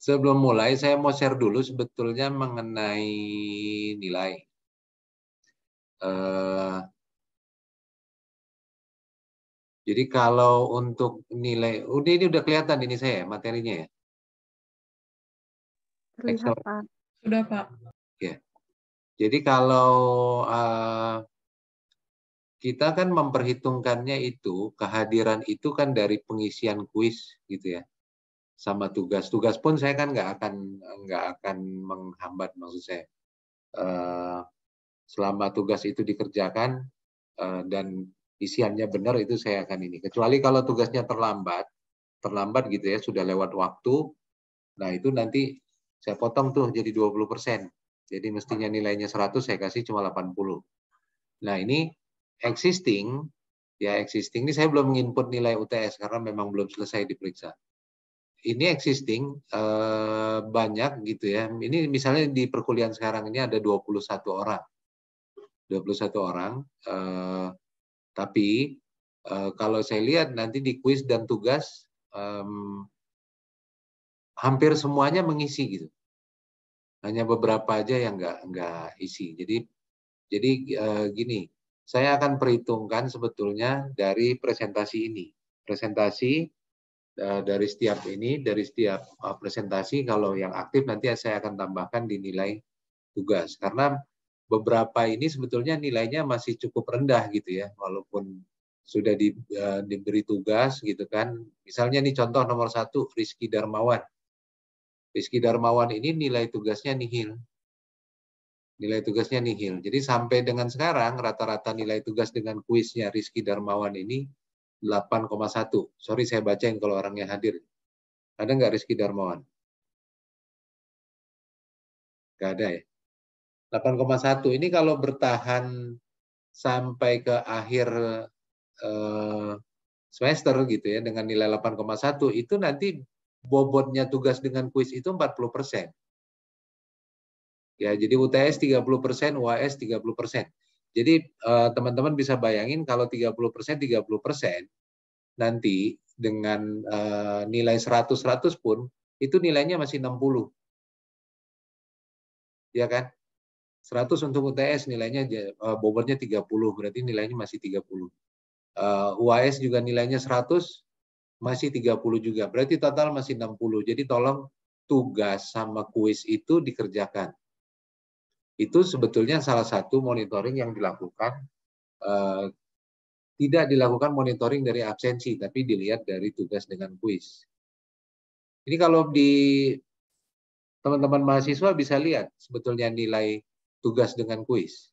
Sebelum mulai, saya mau share dulu sebetulnya mengenai nilai. Jadi kalau untuk nilai, ini udah kelihatan ini saya materinya ya. Terlihat, Pak. Sudah, Pak. Ya. Jadi kalau kita kan memperhitungkannya itu, kehadiran itu kan dari pengisian kuis gitu ya, sama tugas. Tugas pun saya kan nggak akan menghambat, maksud saya. Selama tugas itu dikerjakan dan isiannya benar, itu saya akan ini. Kecuali kalau tugasnya terlambat gitu ya, sudah lewat waktu, nah itu nanti saya potong tuh jadi 20%. Jadi mestinya nilainya 100, saya kasih cuma 80. Nah ini existing ini saya belum menginput nilai UTS karena memang belum selesai diperiksa. Ini existing banyak gitu ya. Ini misalnya di perkuliahan sekarang ini ada 21 orang. 21 orang. Tapi kalau saya lihat nanti di kuis dan tugas hampir semuanya mengisi gitu. Hanya beberapa aja yang nggak isi. Jadi gini, saya akan perhitungkan sebetulnya dari presentasi ini. Presentasi dari setiap presentasi, kalau yang aktif nanti saya akan tambahkan di nilai tugas. Karena beberapa ini sebetulnya nilainya masih cukup rendah gitu ya, walaupun sudah diberi tugas gitu kan. Misalnya nih contoh nomor 1, Rizky Darmawan. Rizky Darmawan ini nilai tugasnya nihil. Nilai tugasnya nihil. Jadi sampai dengan sekarang rata-rata nilai tugas dengan kuisnya Rizky Darmawan ini 8,1. Sorry saya bacain kalau orangnya hadir. Ada nggak Rizky Darmawan? Nggak ada ya. 8,1 ini kalau bertahan sampai ke akhir semester gitu ya dengan nilai 8,1, itu nanti bobotnya tugas dengan kuis itu 40%. Ya, jadi UTS 30%, UAS 30%. Jadi teman-teman bisa bayangin kalau 30%, 30%, nanti dengan nilai 100 pun, itu nilainya masih 60. Ya kan? 100 untuk UTS nilainya bobotnya 30, berarti nilainya masih 30. UAS juga nilainya 100, masih 30 juga. Berarti total masih 60. Jadi tolong tugas sama kuis itu dikerjakan. Itu sebetulnya salah satu monitoring yang dilakukan. Tidak dilakukan monitoring dari absensi, tapi dilihat dari tugas dengan kuis. Ini kalau di teman-teman mahasiswa bisa lihat sebetulnya nilai tugas dengan kuis.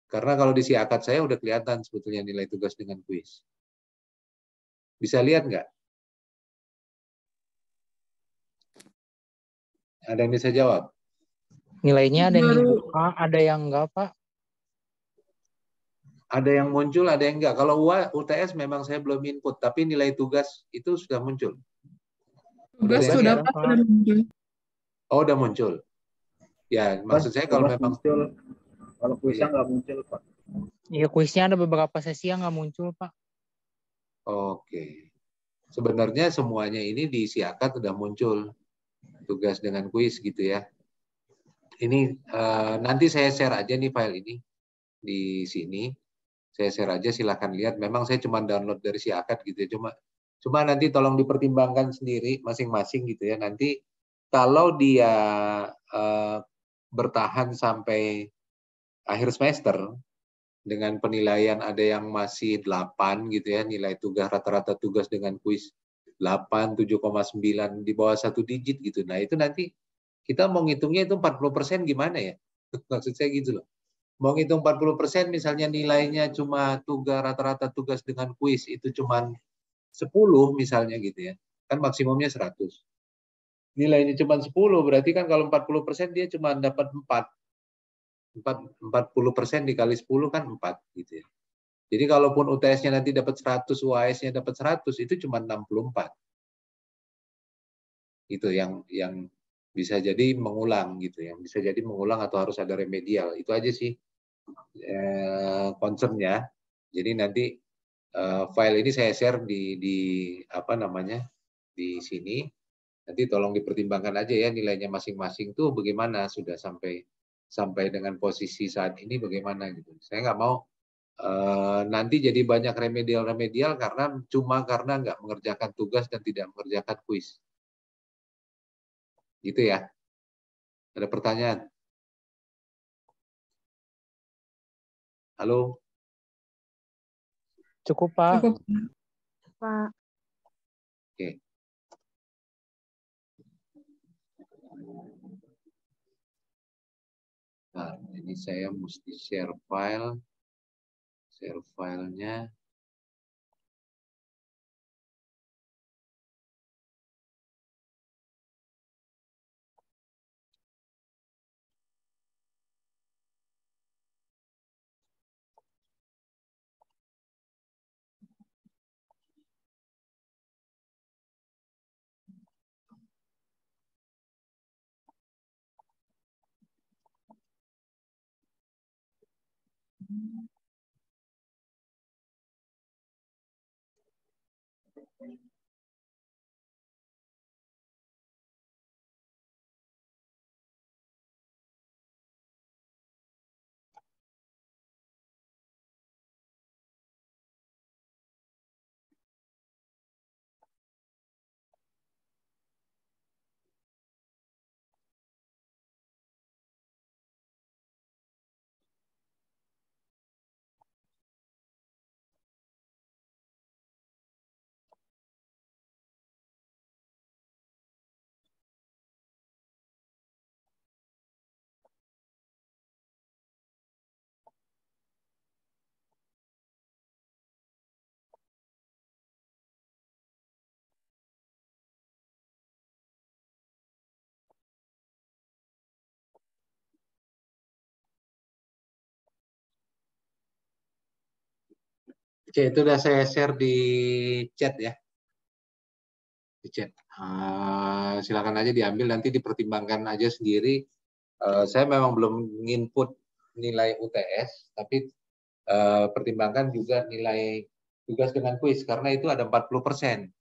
Karena kalau di siakat saya udah kelihatan sebetulnya nilai tugas dengan kuis. Bisa lihat nggak? Ada yang bisa jawab? Nilainya ada yang dibuka, ada yang enggak, Pak. Ada yang muncul, ada yang enggak. Kalau UTS memang saya belum input, tapi nilai tugas itu sudah muncul. Tugas sudah, Pak, sudah muncul. Oh, udah muncul. Ya, maksud saya kalau memang muncul, kalau kuisnya nggak muncul, Pak. Iya, kuisnya ada beberapa sesi yang nggak muncul, Pak. Oke. Sebenarnya semuanya ini di siakat sudah muncul tugas dengan kuis gitu ya. Ini nanti saya share aja nih file ini di sini. Saya share aja, silahkan lihat. Memang saya cuma download dari siakat gitu ya. Cuma nanti tolong dipertimbangkan sendiri masing-masing gitu ya. Nanti kalau dia bertahan sampai akhir semester dengan penilaian ada yang masih 8 gitu ya, nilai tugas rata-rata tugas dengan kuis 8, 7,9 di bawah 1 digit gitu. Nah, itu nanti kita mau ngitungnya itu 40% gimana ya? Maksud saya gitu loh. Mau ngitung 40% misalnya nilainya cuma rata-rata tugas dengan kuis itu cuma 10 misalnya gitu ya. Kan maksimumnya 100. Nilainya cuma 10, berarti kan kalau 40% dia cuma dapat 4. 40% dikali 10 kan 4 gitu ya. Jadi kalaupun UTS-nya nanti dapat 100, UAS-nya dapat 100, itu cuma 64. Itu yang bisa jadi mengulang gitu, yang bisa jadi mengulang atau harus ada remedial. Itu aja sih concern-nya. Jadi nanti file ini saya share di apa namanya? di sini. Nanti tolong dipertimbangkan aja ya nilainya masing-masing tuh bagaimana sudah sampai dengan posisi saat ini bagaimana gitu. Saya nggak mau nanti jadi banyak remedial karena nggak mengerjakan tugas dan tidak mengerjakan kuis. Gitu ya. Ada pertanyaan? Halo? Cukup, Pak. Cukup. Pak. Oke. Nah, ini saya mesti share file. Share filenya. Oke, itu udah saya share di chat ya. Di chat. Silakan aja diambil, nanti dipertimbangkan aja sendiri. Saya memang belum nginput nilai UTS, tapi pertimbangkan juga nilai tugas dengan kuis, karena itu ada 40%.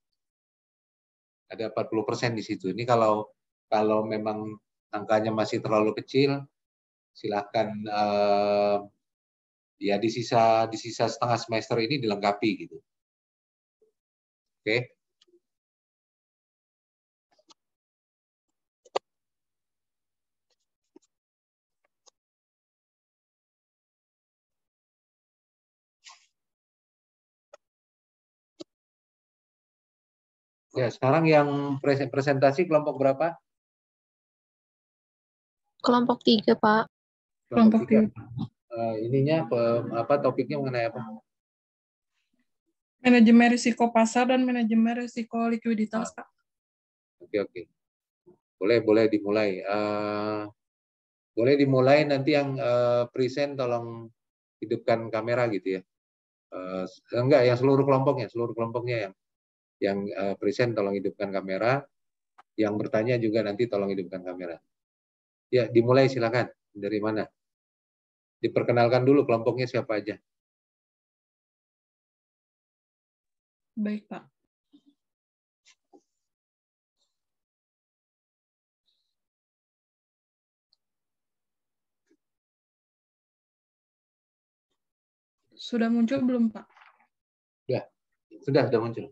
Ada 40% di situ. Ini kalau memang angkanya masih terlalu kecil, silakan ya di sisa setengah semester ini dilengkapi gitu. Oke. Ya, sekarang yang presentasi kelompok berapa? Kelompok 3, Pak. Kelompok 3. Ininya topiknya mengenai apa? Manajemen risiko pasar dan manajemen risiko likuiditas, Pak. Oke. Boleh dimulai. Boleh dimulai, nanti yang present tolong hidupkan kamera gitu ya. Enggak, yang seluruh kelompoknya yang present tolong hidupkan kamera. Yang bertanya juga nanti tolong hidupkan kamera. Ya, dimulai silakan. Dari mana? Diperkenalkan dulu kelompoknya siapa aja. Baik, Pak. Sudah muncul belum, Pak? Sudah muncul.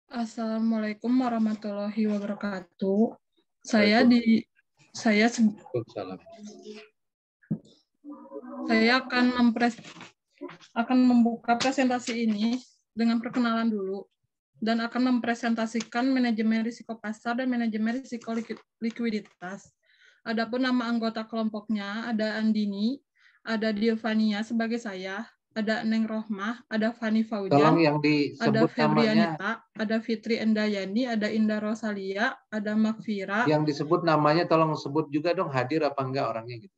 Assalamualaikum warahmatullahi wabarakatuh. Saya akan membuka presentasi ini dengan perkenalan dulu dan akan mempresentasikan manajemen risiko pasar dan manajemen risiko likuiditas. Adapun nama anggota kelompoknya ada Andini, ada Dilvania sebagai saya, ada Neng Rohmah, ada Fani Faujan, ada Febrianita, ada Fitri Endayani, ada Indah Rosalia, ada Makfira. Yang disebut namanya tolong sebut juga dong, hadir apa enggak orangnya gitu.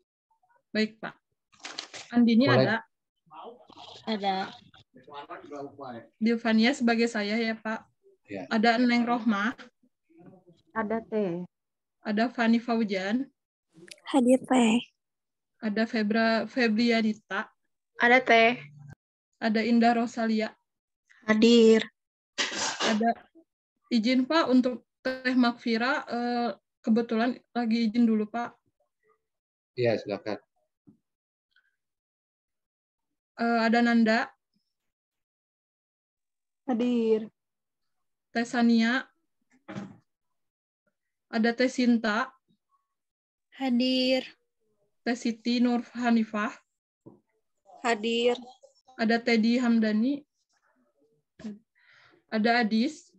Baik, Pak. Andini Mulai. Ada. Dilvania sebagai saya ya, Pak. Ya. Ada Neng Rohmah. Ada Teh. Ada Fani Faujan. Hadir Teh. Ada Febrianita. Ada Teh. Ada Indah Rosalia. Hadir. Ada izin Pak untuk Teh Makfira, kebetulan lagi izin dulu Pak. Iya, silakan. Ada Nanda. Hadir. Teh Sania. Ada Teh Sinta. Hadir. Teh Siti Nur Hanifah. Hadir. Ada Teddy Hamdani. Ada Adis.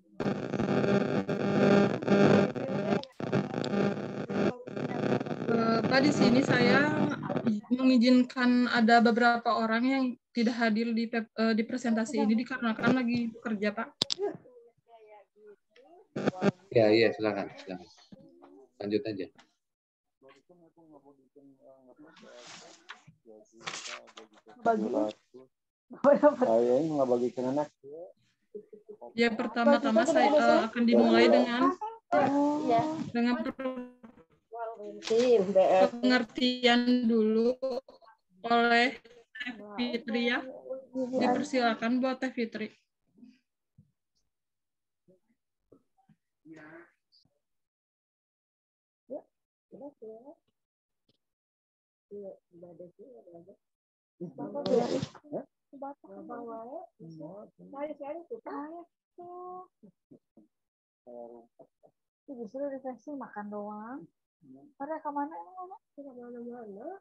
Pak, di sini saya mengizinkan ada beberapa orang yang tidak hadir di presentasi ini dikarenakan lagi bekerja, Pak. Iya, silakan. Lanjut aja. Saya nggak bagikan anak. Ya, pertama-tama saya akan dimulai dengan pengertian dulu oleh Teh Fitri ya. Dipersilakan buat Teh Fitri. Justru refreshing makan doang. Pada kemana emang? Tidak mana-mana.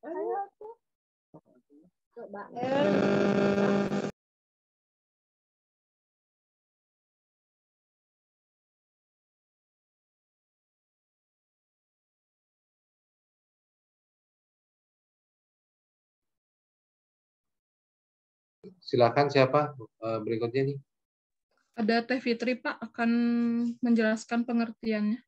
Ayo tuh. Coba. Silakan siapa berikutnya nih? Ada Teh Fitri, Pak, akan menjelaskan pengertiannya.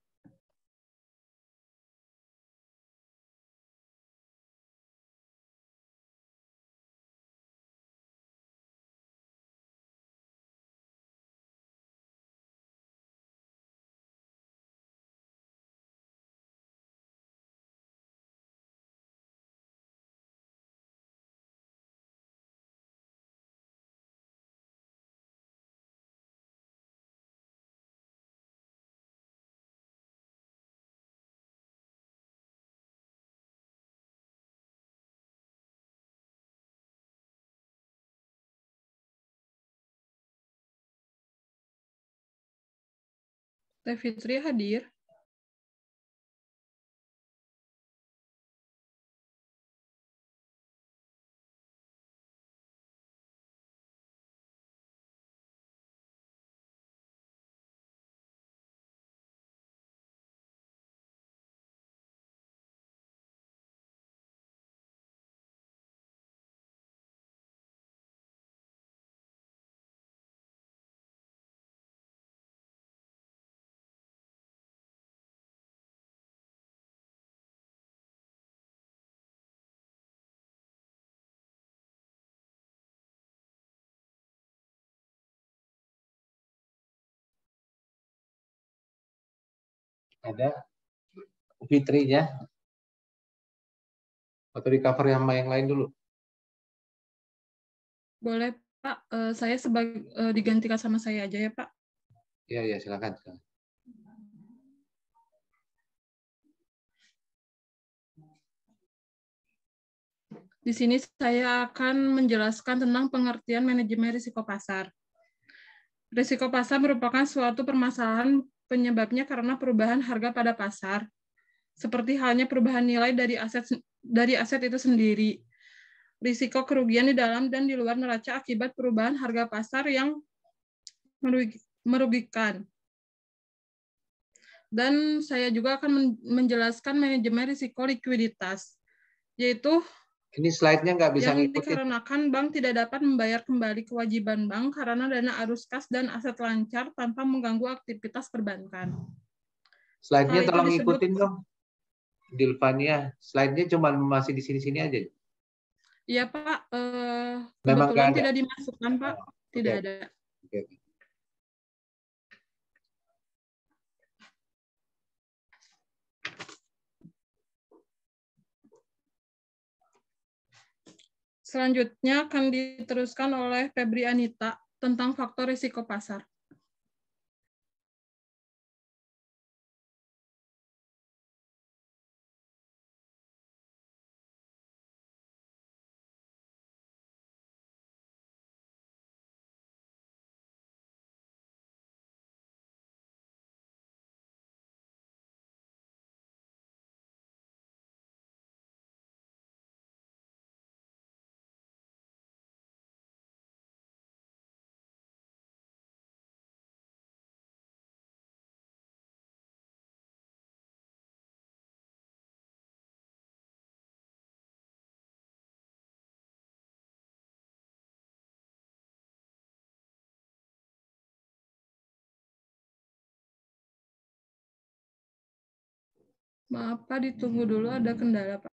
Teh Fitri hadir. Ada Fitrinya? Atau di cover yang lain dulu? Boleh, Pak. Saya digantikan sama saya aja ya, Pak. Iya, silakan. Di sini saya akan menjelaskan tentang pengertian manajemen risiko pasar. Risiko pasar merupakan suatu permasalahan penyebabnya karena perubahan harga pada pasar, seperti halnya perubahan nilai dari aset itu sendiri. Risiko kerugian di dalam dan di luar neraca akibat perubahan harga pasar yang merugikan. Dan saya juga akan menjelaskan manajemen risiko likuiditas, yaitu ini slide-nya nggak bisa yang ngikutin. dikarenakan bank tidak dapat membayar kembali kewajiban bank karena dana arus kas dan aset lancar tanpa mengganggu aktivitas perbankan. Slide-nya tolong ikutin dong, Dilvania. Slide-nya cuma masih di sini-sini aja. Iya, Pak. Memang Kebetulan tidak dimasukkan, Pak. Tidak ada. Okay. Selanjutnya akan diteruskan oleh Febri Anita tentang faktor risiko pasar. Maaf Pak, ditunggu dulu, ada kendala Pak.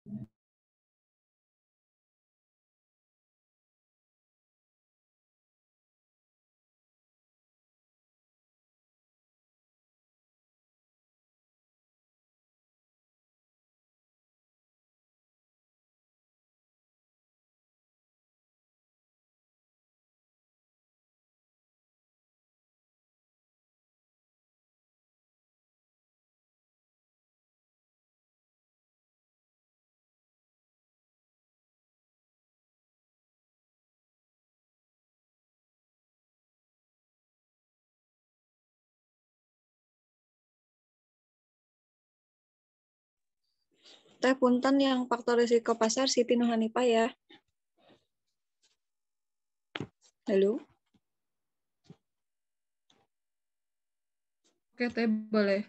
Teh punten yang faktor risiko pasar Siti Nuhanifah ya. Halo. Oke, Teh, boleh.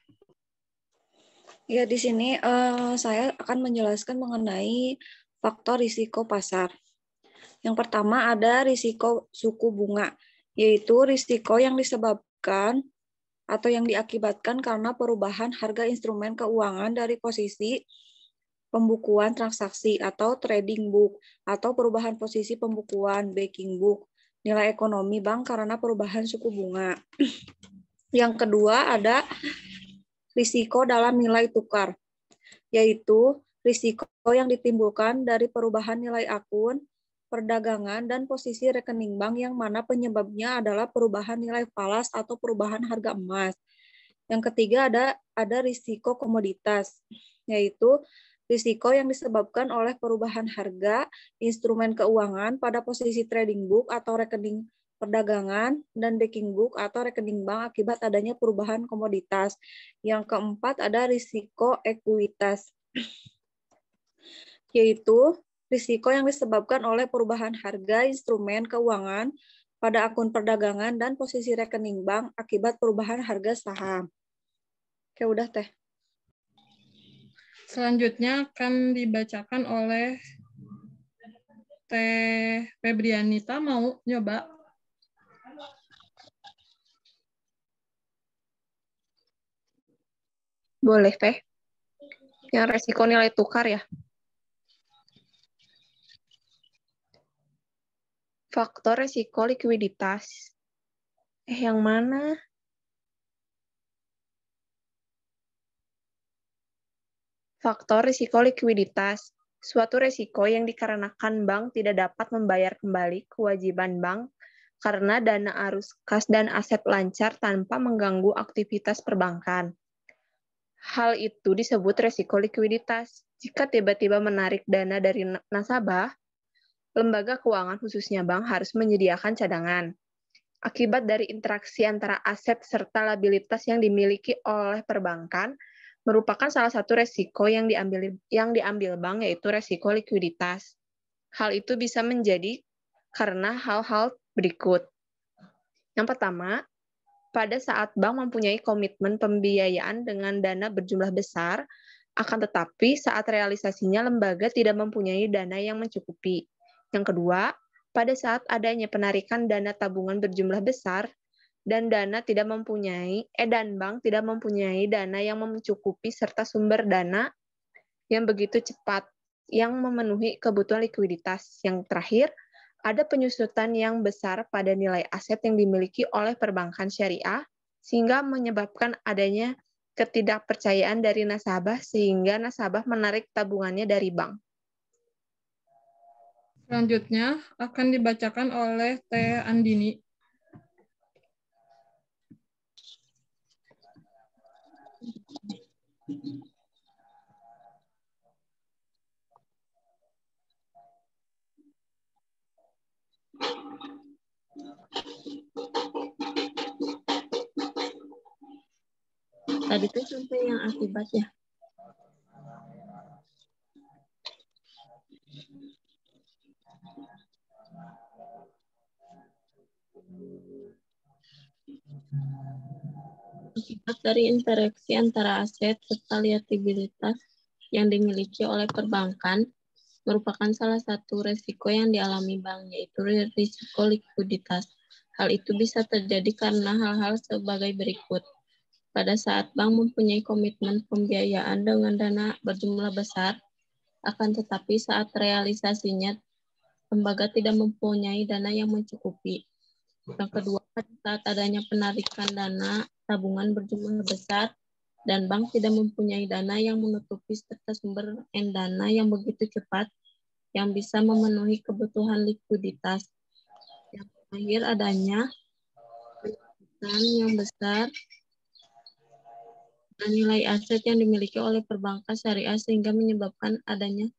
Ya, di sini saya akan menjelaskan mengenai faktor risiko pasar. Yang pertama ada risiko suku bunga, yaitu risiko yang disebabkan atau yang diakibatkan karena perubahan harga instrumen keuangan dari posisi pembukuan transaksi atau trading book, atau perubahan posisi pembukuan backing book, nilai ekonomi bank karena perubahan suku bunga. Yang kedua ada risiko dalam nilai tukar, yaitu risiko yang ditimbulkan dari perubahan nilai akun, perdagangan, dan posisi rekening bank yang mana penyebabnya adalah perubahan nilai falas atau perubahan harga emas. Yang ketiga ada risiko komoditas, yaitu risiko yang disebabkan oleh perubahan harga instrumen keuangan pada posisi trading book atau rekening perdagangan dan backing book atau rekening bank akibat adanya perubahan komoditas. Yang keempat ada risiko ekuitas, yaitu risiko yang disebabkan oleh perubahan harga instrumen keuangan pada akun perdagangan dan posisi rekening bank akibat perubahan harga saham. Oke, udah Teh. Selanjutnya akan dibacakan oleh Teh Febrianita. Mau nyoba? Boleh, Teh. Yang resiko nilai tukar ya. Faktor resiko likuiditas. Yang mana? Faktor risiko likuiditas. Suatu risiko yang dikarenakan bank tidak dapat membayar kembali kewajiban bank karena dana arus kas dan aset lancar tanpa mengganggu aktivitas perbankan. Hal itu disebut risiko likuiditas. Jika tiba-tiba menarik dana dari nasabah, lembaga keuangan khususnya bank harus menyediakan cadangan. Akibat dari interaksi antara aset serta liabilitas yang dimiliki oleh perbankan, merupakan salah satu resiko yang diambil bank, yaitu resiko likuiditas. Hal itu bisa menjadi karena hal-hal berikut. Yang pertama, pada saat bank mempunyai komitmen pembiayaan dengan dana berjumlah besar, akan tetapi saat realisasinya lembaga tidak mempunyai dana yang mencukupi. Yang kedua, pada saat adanya penarikan dana tabungan berjumlah besar dan bank tidak mempunyai dana yang mencukupi serta sumber dana yang begitu cepat yang memenuhi kebutuhan likuiditas. Yang terakhir, ada penyusutan yang besar pada nilai aset yang dimiliki oleh perbankan syariah sehingga menyebabkan adanya ketidakpercayaan dari nasabah sehingga nasabah menarik tabungannya dari bank. Selanjutnya akan dibacakan oleh Teh Andini. Tadi tuh sampai yang akibat ya. Akibat dari interaksi antara aset serta liabilitas yang dimiliki oleh perbankan merupakan salah satu resiko yang dialami bank, yaitu risiko likuiditas. Hal itu bisa terjadi karena hal-hal sebagai berikut. Pada saat bank mempunyai komitmen pembiayaan dengan dana berjumlah besar, akan tetapi saat realisasinya, lembaga tidak mempunyai dana yang mencukupi. Yang kedua, pada saat adanya penarikan dana tabungan berjumlah besar, dan bank tidak mempunyai dana yang menutupi serta sumber dana yang begitu cepat yang bisa memenuhi kebutuhan likuiditas. Yang terakhir, adanya peningkatan yang besar dan nilai aset yang dimiliki oleh perbankan syariah sehingga menyebabkan adanya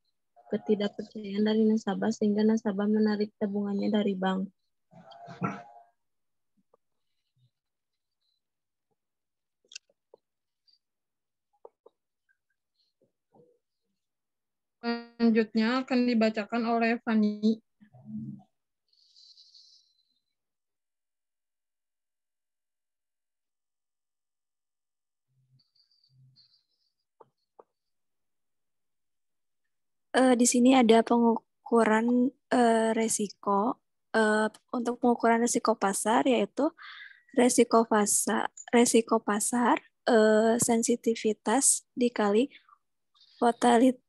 ketidakpercayaan dari nasabah sehingga nasabah menarik tabungannya dari bank. Selanjutnya akan dibacakan oleh Fani. Di sini ada pengukuran resiko. Untuk pengukuran resiko pasar yaitu resiko pasar sensitivitas dikali volatility.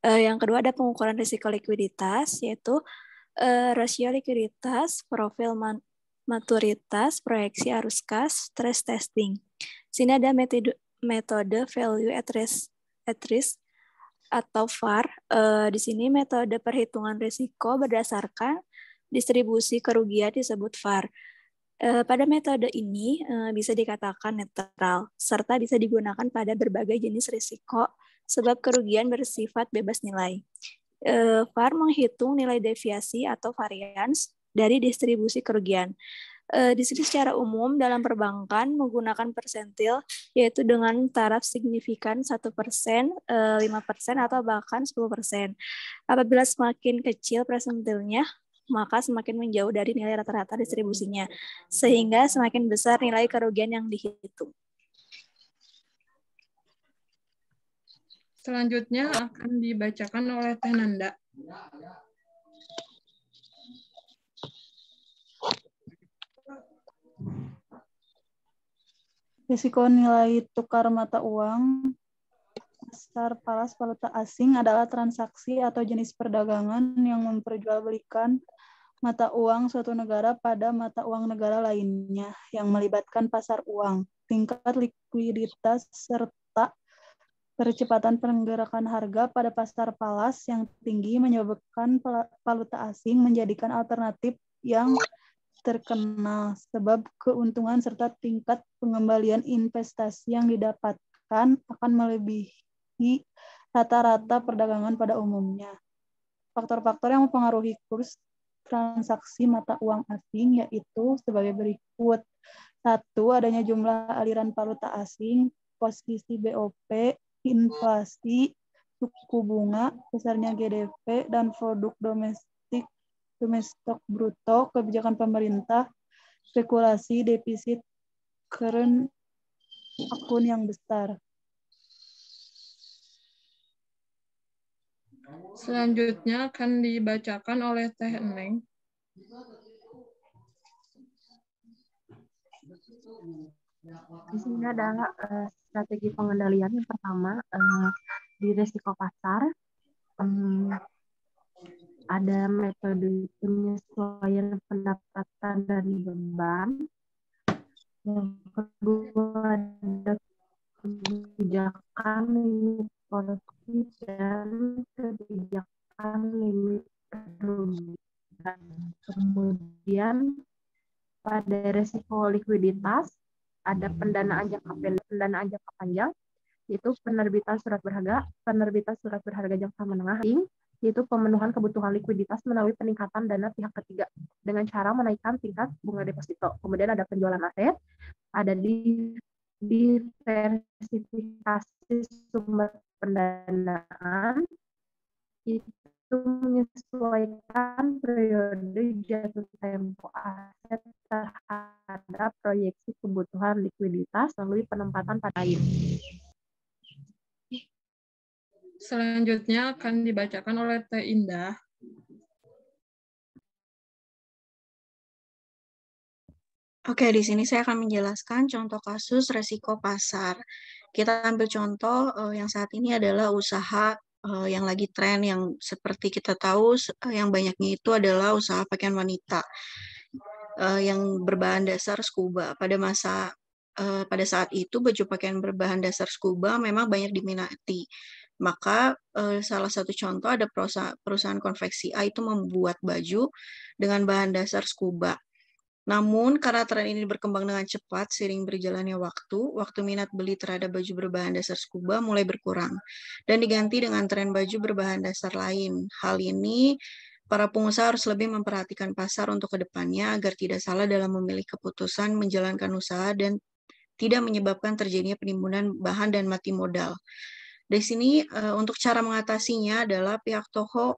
Yang kedua ada pengukuran risiko likuiditas, yaitu rasio likuiditas, profil maturitas, proyeksi arus kas, stress testing. Sini ada metode value at risk atau VAR. Di sini metode perhitungan risiko berdasarkan distribusi kerugian disebut VAR. Pada metode ini bisa dikatakan netral, serta bisa digunakan pada berbagai jenis risiko sebab kerugian bersifat bebas nilai. VAR menghitung nilai deviasi atau varians dari distribusi kerugian. Di sini secara umum dalam perbankan menggunakan persentil, yaitu dengan taraf signifikan 1%, 5%, atau bahkan 10%. Apabila semakin kecil persentilnya, maka semakin menjauh dari nilai rata-rata distribusinya, sehingga semakin besar nilai kerugian yang dihitung. Selanjutnya akan dibacakan oleh Teh Nanda. Risiko nilai tukar mata uang pasar falas valuta asing adalah transaksi atau jenis perdagangan yang memperjualbelikan mata uang suatu negara pada mata uang negara lainnya yang melibatkan pasar uang, tingkat likuiditas, serta percepatan pergerakan harga pada pasar falas yang tinggi menyebabkan valuta asing menjadikan alternatif yang terkenal sebab keuntungan serta tingkat pengembalian investasi yang didapatkan akan melebihi rata-rata perdagangan pada umumnya. Faktor-faktor yang mempengaruhi kurs transaksi mata uang asing yaitu sebagai berikut. 1. Adanya jumlah aliran valuta asing, posisi BOP, inflasi, suku bunga, besarnya GDP, dan produk domestik bruto, kebijakan pemerintah, spekulasi, defisit current akun yang besar. Selanjutnya akan dibacakan oleh Teh Eneng. Di sini adalah strategi pengendalian yang pertama di risiko pasar. Ada metode penyesuaian pendapatan dari beban. Yang kedua ada kebijakan policy dan kebijakan limit kerugian. Kemudian pada resiko likuiditas ada pendanaan jangka panjang, yaitu penerbitan surat berharga jangka menengah, yaitu pemenuhan kebutuhan likuiditas melalui peningkatan dana pihak ketiga dengan cara menaikkan tingkat bunga deposito. Kemudian ada penjualan aset, ada diversifikasi sumber pendanaan, itu menyesuaikan periode jatuh tempo aset terhadap proyeksi kebutuhan likuiditas melalui penempatan pada lain. Selanjutnya akan dibacakan oleh Teh Indah. Oke, di sini saya akan menjelaskan contoh kasus resiko pasar. Kita ambil contoh yang saat ini adalah usaha yang lagi tren, yang seperti kita tahu yang banyaknya itu adalah usaha pakaian wanita yang berbahan dasar scuba. Pada saat itu baju pakaian berbahan dasar scuba memang banyak diminati. Maka salah satu contoh ada perusahaan konveksi A itu membuat baju dengan bahan dasar scuba. Namun, karena tren ini berkembang dengan cepat seiring berjalannya waktu minat beli terhadap baju berbahan dasar scuba mulai berkurang dan diganti dengan tren baju berbahan dasar lain. Hal ini, para pengusaha harus lebih memperhatikan pasar untuk kedepannya agar tidak salah dalam memilih keputusan menjalankan usaha dan tidak menyebabkan terjadinya penimbunan bahan dan mati modal. Di sini, untuk cara mengatasinya adalah pihak toko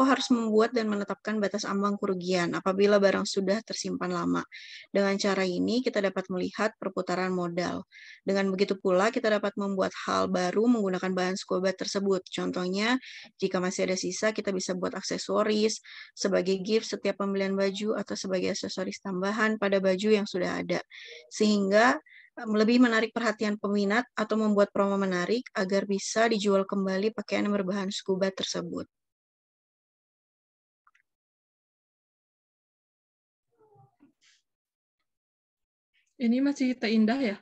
harus membuat dan menetapkan batas ambang kerugian apabila barang sudah tersimpan lama. Dengan cara ini, kita dapat melihat perputaran modal. Dengan begitu pula, kita dapat membuat hal baru menggunakan bahan scuba tersebut. Contohnya, jika masih ada sisa, kita bisa buat aksesoris, sebagai gift setiap pembelian baju, atau sebagai aksesoris tambahan pada baju yang sudah ada. Sehingga lebih menarik perhatian peminat atau membuat promo menarik agar bisa dijual kembali pakaian yang berbahan scuba tersebut. Ini masih Teh Indah ya?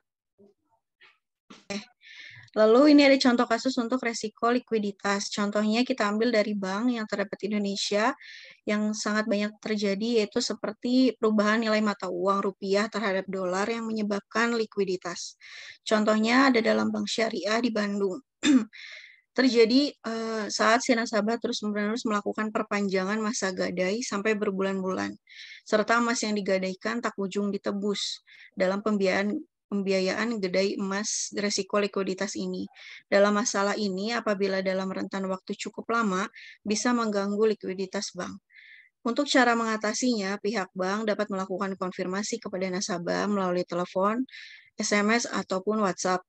Lalu ini ada contoh kasus untuk resiko likuiditas. Contohnya kita ambil dari bank yang terdapat di Indonesia yang sangat banyak terjadi, yaitu seperti perubahan nilai mata uang rupiah terhadap dolar yang menyebabkan likuiditas. Contohnya ada dalam bank syariah di Bandung. Terjadi saat si nasabah terus-menerus melakukan perpanjangan masa gadai sampai berbulan-bulan, serta emas yang digadaikan tak ujung ditebus dalam pembiayaan gadai emas resiko likuiditas ini. Dalam masalah ini, apabila dalam rentan waktu cukup lama, bisa mengganggu likuiditas bank. Untuk cara mengatasinya, pihak bank dapat melakukan konfirmasi kepada nasabah melalui telepon, SMS, ataupun WhatsApp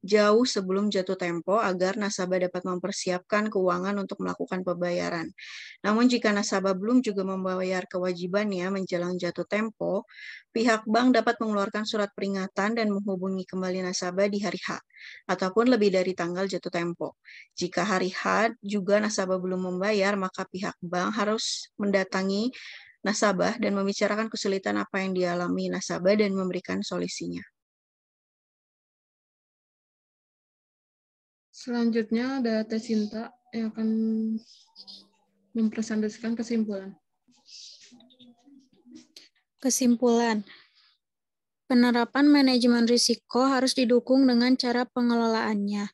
jauh sebelum jatuh tempo agar nasabah dapat mempersiapkan keuangan untuk melakukan pembayaran. Namun jika nasabah belum juga membayar kewajibannya menjelang jatuh tempo, pihak bank dapat mengeluarkan surat peringatan dan menghubungi kembali nasabah di hari H ataupun lebih dari tanggal jatuh tempo. Jika hari H juga nasabah belum membayar, maka pihak bank harus mendatangi nasabah dan membicarakan kesulitan apa yang dialami nasabah dan memberikan solusinya. Selanjutnya ada Teh Sinta yang akan mempresentasikan kesimpulan. Kesimpulan, penerapan manajemen risiko harus didukung dengan cara pengelolaannya.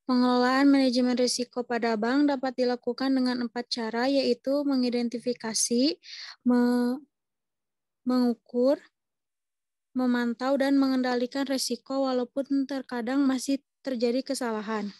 Pengelolaan manajemen risiko pada bank dapat dilakukan dengan 4 cara, yaitu mengidentifikasi, mengukur, memantau, dan mengendalikan risiko walaupun terkadang masih terjadi kesalahan.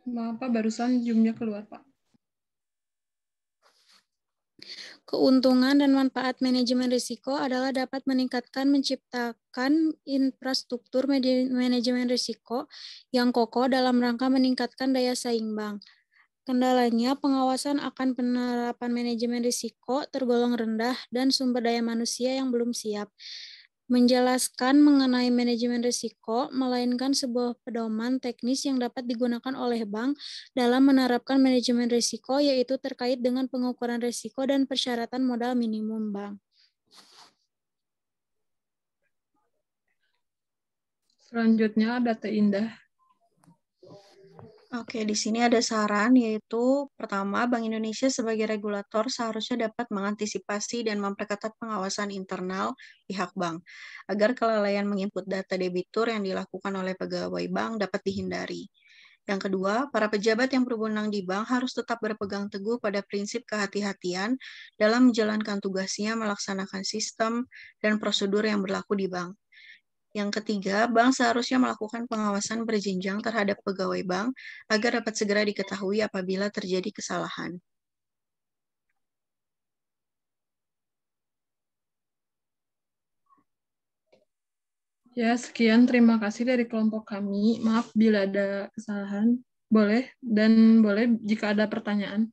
Maaf Pak, barusan Zoom-nya keluar Pak. Keuntungan dan manfaat manajemen risiko adalah dapat menciptakan infrastruktur manajemen risiko yang kokoh dalam rangka meningkatkan daya saing bank. Kendalanya, pengawasan akan penerapan manajemen risiko tergolong rendah dan sumber daya manusia yang belum siap. Menjelaskan mengenai manajemen risiko, melainkan sebuah pedoman teknis yang dapat digunakan oleh bank dalam menerapkan manajemen risiko, yaitu terkait dengan pengukuran risiko dan persyaratan modal minimum bank. Selanjutnya ada Teh Indah. Oke, di sini ada saran, yaitu pertama, Bank Indonesia sebagai regulator seharusnya dapat mengantisipasi dan memperketat pengawasan internal pihak bank, agar kelalaian menginput data debitur yang dilakukan oleh pegawai bank dapat dihindari. Yang kedua, para pejabat yang berwenang di bank harus tetap berpegang teguh pada prinsip kehati-hatian dalam menjalankan tugasnya melaksanakan sistem dan prosedur yang berlaku di bank. Yang ketiga, bank seharusnya melakukan pengawasan berjenjang terhadap pegawai bank agar dapat segera diketahui apabila terjadi kesalahan. Ya, sekian. Terima kasih dari kelompok kami. Maaf bila ada kesalahan. Boleh jika ada pertanyaan.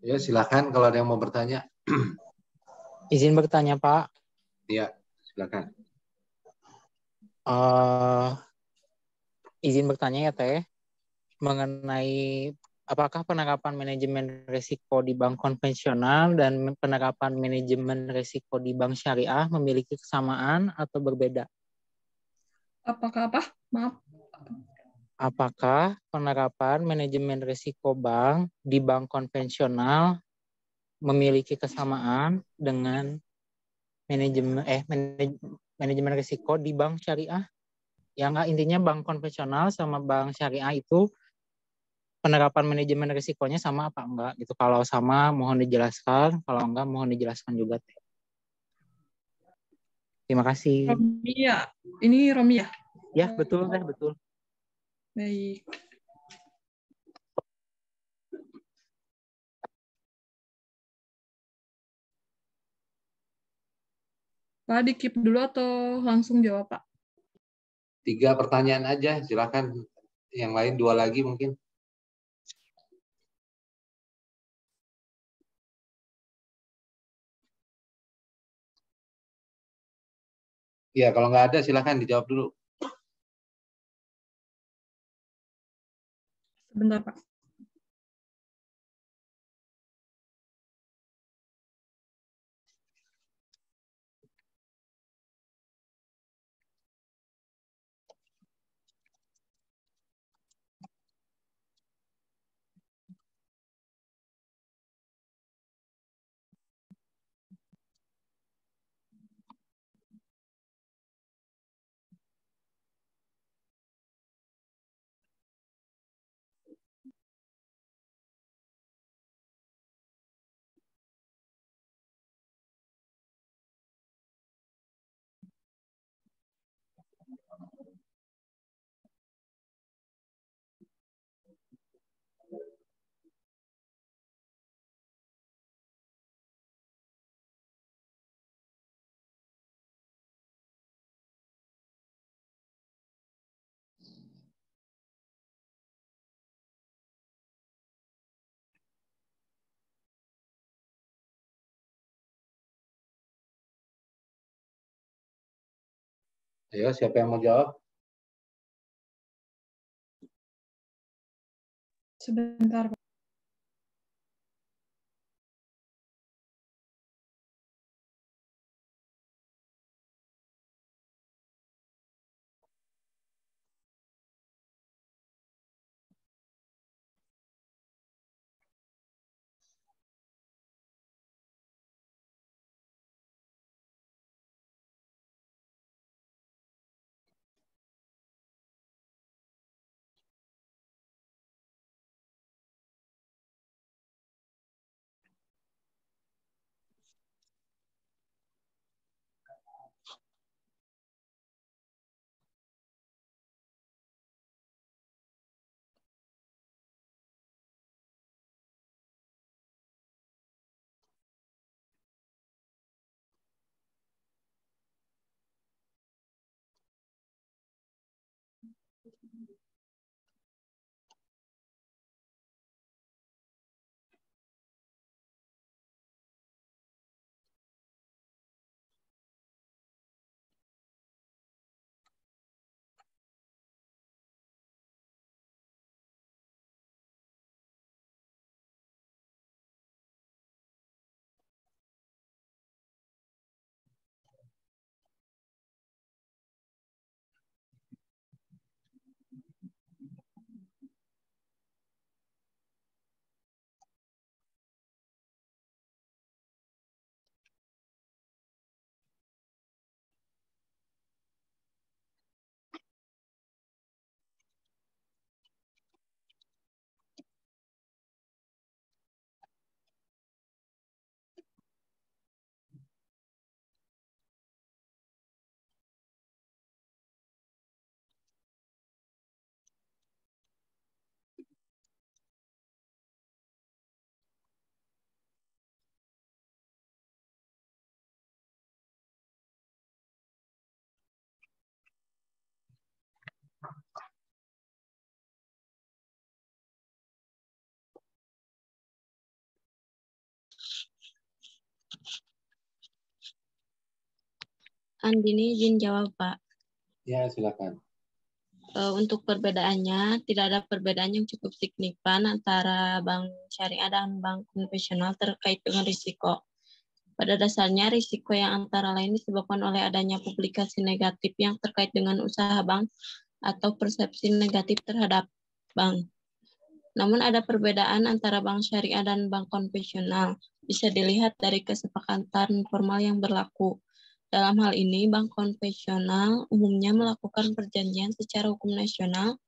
Ya, silakan kalau ada yang mau bertanya. Izin bertanya, Pak. Iya, silakan. Izin bertanya ya, Teh, mengenai apakah penerapan manajemen risiko di bank konvensional dan penerapan manajemen risiko di bank syariah memiliki kesamaan atau berbeda? Apakah apa? Maaf. Apakah penerapan manajemen risiko bank di bank konvensional memiliki kesamaan dengan manajemen risiko di bank syariah? Ya nggak, intinya bank konvensional sama bank syariah itu penerapan manajemen risikonya sama apa enggak gitu. Kalau sama mohon dijelaskan, kalau enggak mohon dijelaskan juga. Terima kasih. Romia. Ini Romia. Ya, betul Teh, betul. Baik. Pak, di-keep dulu atau langsung jawab, Pak? 3 pertanyaan aja, silakan. Yang lain 2 lagi mungkin. Ya, kalau nggak ada silakan dijawab dulu. Sebentar, Pak. Ayo, siapa yang mau jawab? Sebentar, Pak. Andini izin jawab, Pak. Ya, silakan. Untuk perbedaannya, tidak ada perbedaan yang cukup signifikan antara bank syariah dan bank konvensional terkait dengan risiko. Pada dasarnya, risiko yang antara lain disebabkan oleh adanya publikasi negatif yang terkait dengan usaha bank atau persepsi negatif terhadap bank. Namun ada perbedaan antara bank syariah dan bank konvensional. Bisa dilihat dari kesepakatan formal yang berlaku. Dalam hal ini, bank konvensional umumnya melakukan perjanjian secara hukum nasional,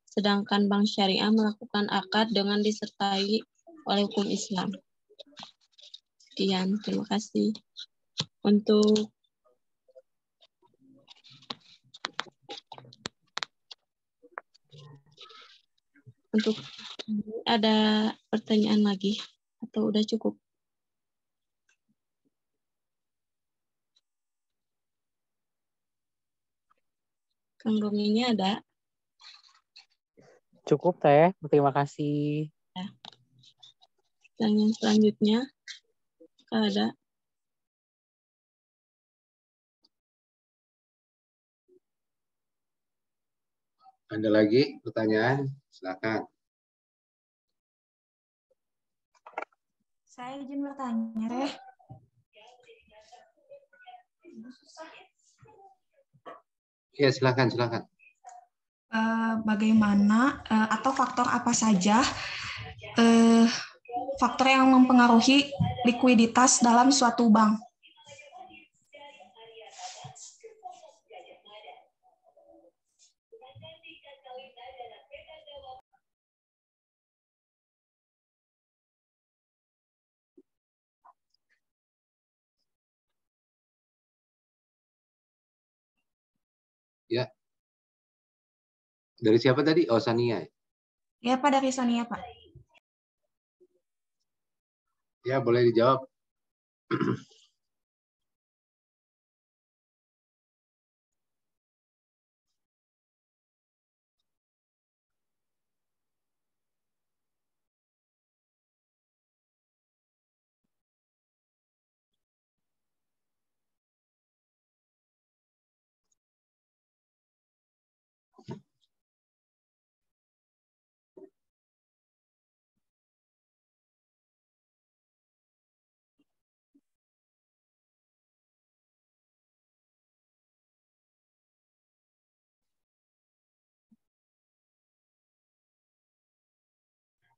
sedangkan bank syariah melakukan akad dengan disertai oleh hukum Islam. Sekian, terima kasih. Untuk ada pertanyaan lagi atau udah cukup? Kang Rominya ada? Cukup Teh, terima kasih. Ya. Pertanyaan selanjutnya, ada? Ada lagi pertanyaan? Silakan. Saya izin bertanya, Teh. Ya, silakan. Bagaimana atau faktor apa saja faktor yang mempengaruhi likuiditas dalam suatu bank? Ya. Dari siapa tadi? Oh, Sania. Ya, Pak, dari Sonia, Pak. Ya, boleh dijawab.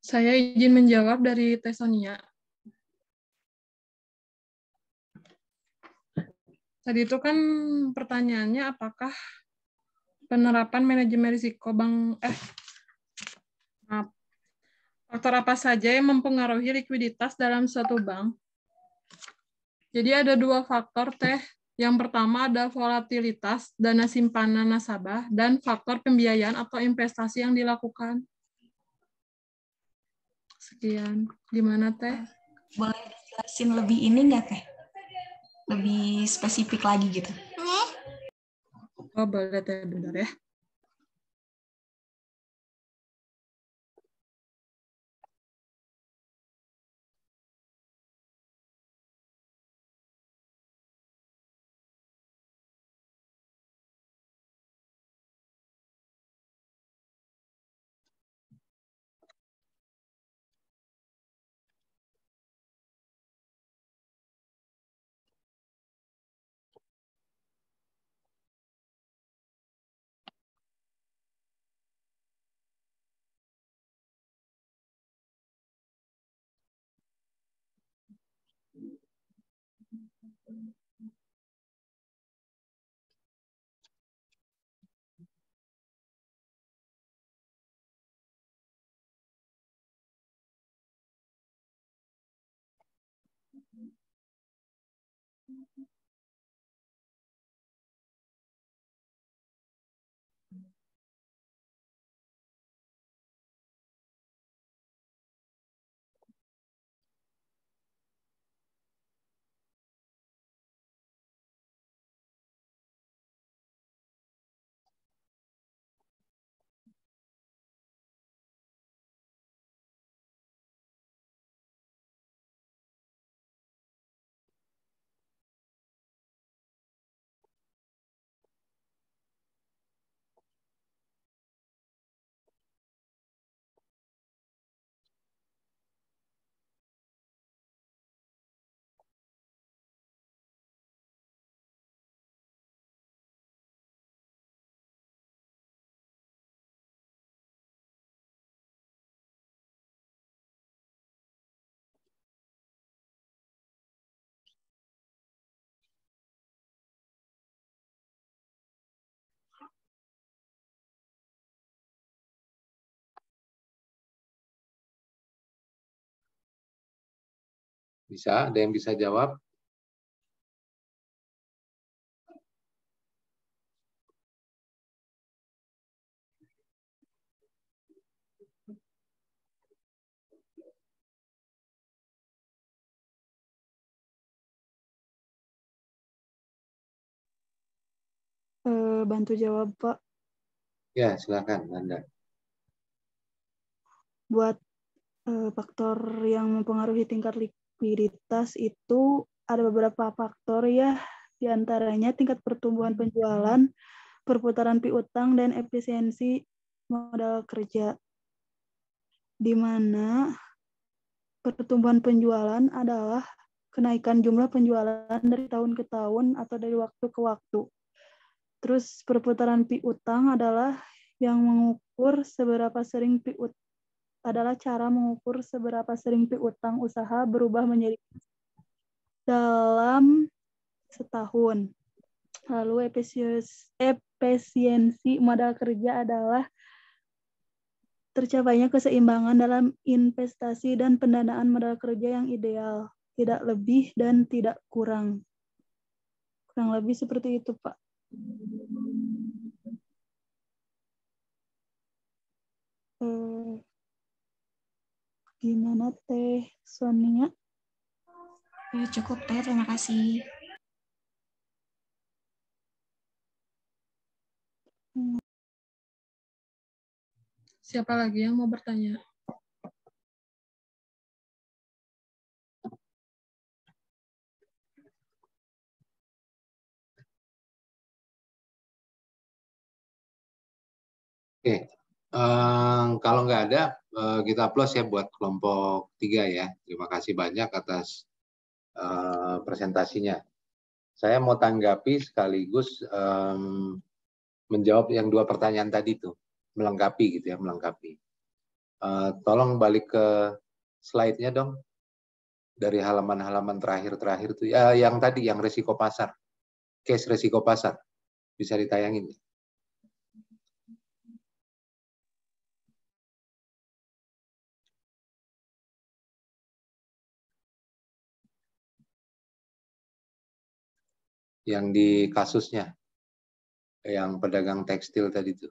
Saya izin menjawab dari Tesonia. Tadi itu kan pertanyaannya apakah penerapan manajemen risiko faktor apa saja yang mempengaruhi likuiditas dalam suatu bank? Jadi ada dua faktor, Teh. Yang pertama ada volatilitas dana simpanan nasabah dan faktor pembiayaan atau investasi yang dilakukan. Sekian. Gimana, Teh? Boleh dijelasin lebih ini nggak, Teh? Lebih spesifik lagi gitu. Oh, boleh, Teh. Bentar ya. Bisa? Ada yang bisa jawab? Bantu jawab, Pak. Ya, silakan Anda. Buat faktor yang mempengaruhi tingkat likuiditas itu ada beberapa faktor ya, diantaranya tingkat pertumbuhan penjualan, perputaran piutang, dan efisiensi modal kerja. Di mana pertumbuhan penjualan adalah kenaikan jumlah penjualan dari tahun ke tahun atau dari waktu ke waktu. Terus perputaran piutang adalah yang mengukur seberapa sering cara mengukur seberapa sering piutang usaha berubah menjadi dalam setahun. Lalu efisiensi modal kerja adalah tercapainya keseimbangan dalam investasi dan pendanaan modal kerja yang ideal, tidak lebih dan tidak kurang. Kurang lebih seperti itu, Pak. Gimana Teh Sonia? Cukup Teh, terima kasih. Siapa lagi yang mau bertanya? Oke, kalau nggak ada, kita plus ya buat kelompok 3 ya. Terima kasih banyak atas presentasinya. Saya mau tanggapi sekaligus menjawab yang 2 pertanyaan tadi tuh, melengkapi gitu ya, melengkapi. Tolong balik ke slide-nya dong, dari halaman-halaman terakhir tuh, yang tadi, yang risiko pasar, case risiko pasar, bisa ditayangin. Yang di kasusnya, yang pedagang tekstil tadi tuh.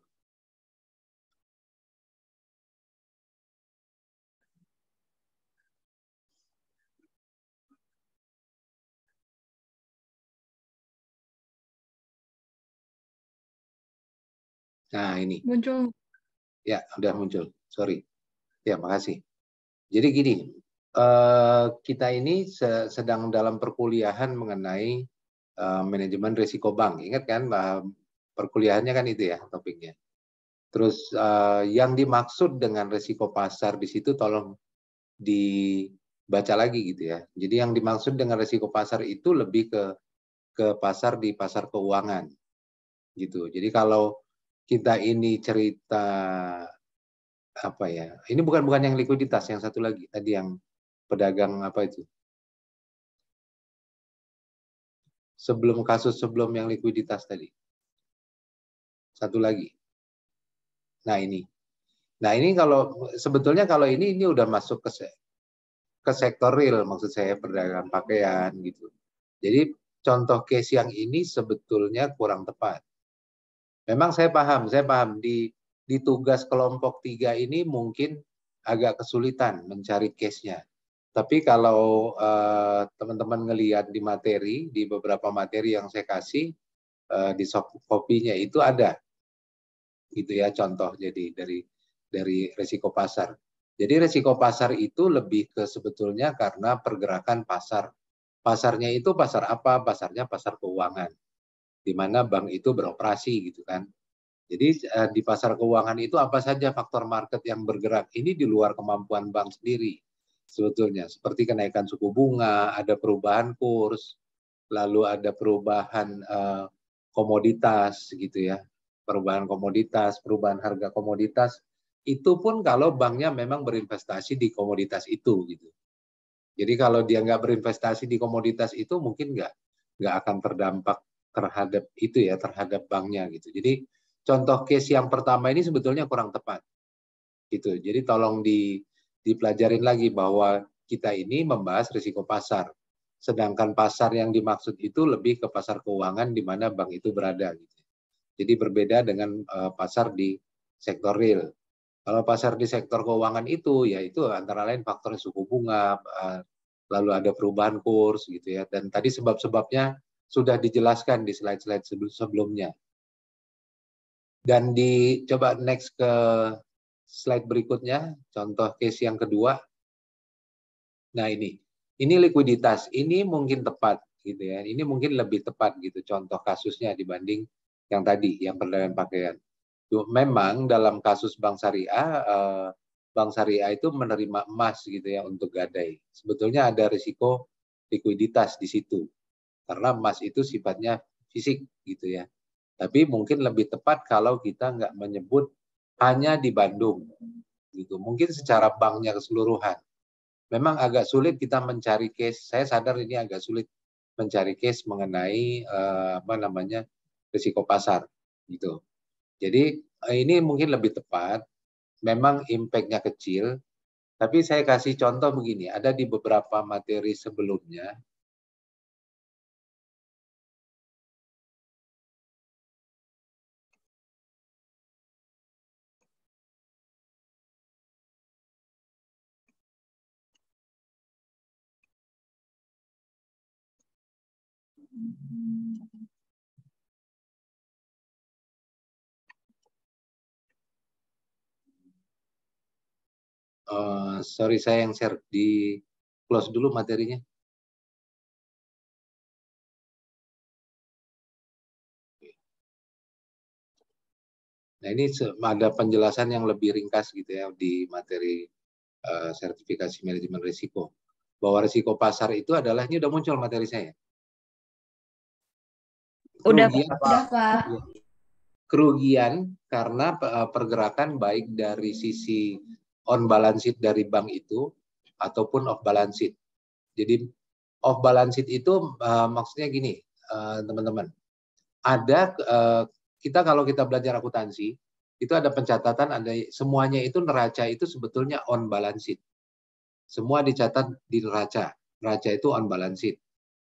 Nah, ini. Muncul. Ya, udah muncul. Sorry. Ya, makasih. Jadi gini, kita ini sedang dalam perkuliahan mengenai manajemen risiko bank. Ingat kan, perkuliahannya kan itu ya topiknya. Terus yang dimaksud dengan risiko pasar di situ tolong dibaca lagi gitu ya. Jadi yang dimaksud dengan risiko pasar itu lebih ke pasar di pasar keuangan gitu. Jadi kalau kita ini cerita apa ya? Ini bukan yang likuiditas, yang satu lagi tadi yang pedagang apa itu? Sebelum kasus sebelum yang likuiditas tadi. Satu lagi. Nah, ini. Nah, ini kalau sebetulnya kalau ini udah masuk ke sektor real, maksud saya perdagangan pakaian gitu. Jadi contoh case yang ini sebetulnya kurang tepat. Memang saya paham di tugas kelompok 3 ini mungkin agak kesulitan mencari case-nya. Tapi kalau teman-teman ngelihat di materi, di beberapa materi yang saya kasih, di soft copy-nya itu ada. Gitu ya contoh jadi dari risiko pasar. Jadi risiko pasar itu lebih ke sebetulnya karena pergerakan pasar. Pasarnya itu pasar apa? Pasarnya pasar keuangan. Di mana bank itu beroperasi gitu kan. Jadi di pasar keuangan itu apa saja faktor market yang bergerak. Ini di luar kemampuan bank sendiri sebetulnya. Seperti kenaikan suku bunga, ada perubahan kurs, lalu ada perubahan komoditas gitu ya. Perubahan komoditas, perubahan harga komoditas. Itu pun kalau banknya memang berinvestasi di komoditas itu gitu. Jadi kalau dia nggak berinvestasi di komoditas itu mungkin nggak akan terdampak terhadap itu ya, terhadap banknya gitu. Jadi contoh case yang pertama ini sebetulnya kurang tepat gitu. Jadi tolong dipelajarin lagi bahwa kita ini membahas risiko pasar. Sedangkan pasar yang dimaksud itu lebih ke pasar keuangan di mana bank itu berada. Gitu. Jadi berbeda dengan pasar di sektor real. Kalau pasar di sektor keuangan itu, ya itu antara lain faktor suku bunga, lalu ada perubahan kurs gitu ya. Dan tadi sebab-sebabnya sudah dijelaskan di slide-slide sebelumnya. Dan coba next ke slide berikutnya, contoh case yang kedua. Nah ini likuiditas, ini mungkin tepat gitu ya. Ini mungkin lebih tepat gitu contoh kasusnya dibanding yang tadi, yang perdagangan pakaian. Memang dalam kasus bank syariah itu menerima emas gitu ya untuk gadai. Sebetulnya ada risiko likuiditas di situ. Karena emas itu sifatnya fisik gitu ya. Tapi mungkin lebih tepat kalau kita nggak menyebut hanya di Bandung. Gitu. Mungkin secara banknya keseluruhan. Memang agak sulit kita mencari case. Saya sadar ini agak sulit mencari case mengenai risiko pasar gitu. Jadi ini mungkin lebih tepat, memang impact-nya kecil, tapi saya kasih contoh begini, ada di beberapa materi sebelumnya, sorry saya yang share, di close dulu materinya. Nah ini ada penjelasan yang lebih ringkas gitu ya di materi sertifikasi manajemen risiko. Bahwa risiko pasar itu adalah, ini udah muncul materi saya. Udah Pak. Kerugian karena pergerakan baik dari sisi on balance sheet dari bank itu ataupun off balance sheet. Jadi off balance sheet itu maksudnya gini, teman-teman. Ada kita kalau kita belajar akuntansi itu ada pencatatan, ada semuanya itu neraca itu sebetulnya on balance sheet. Semua dicatat di neraca. Neraca itu on balance sheet.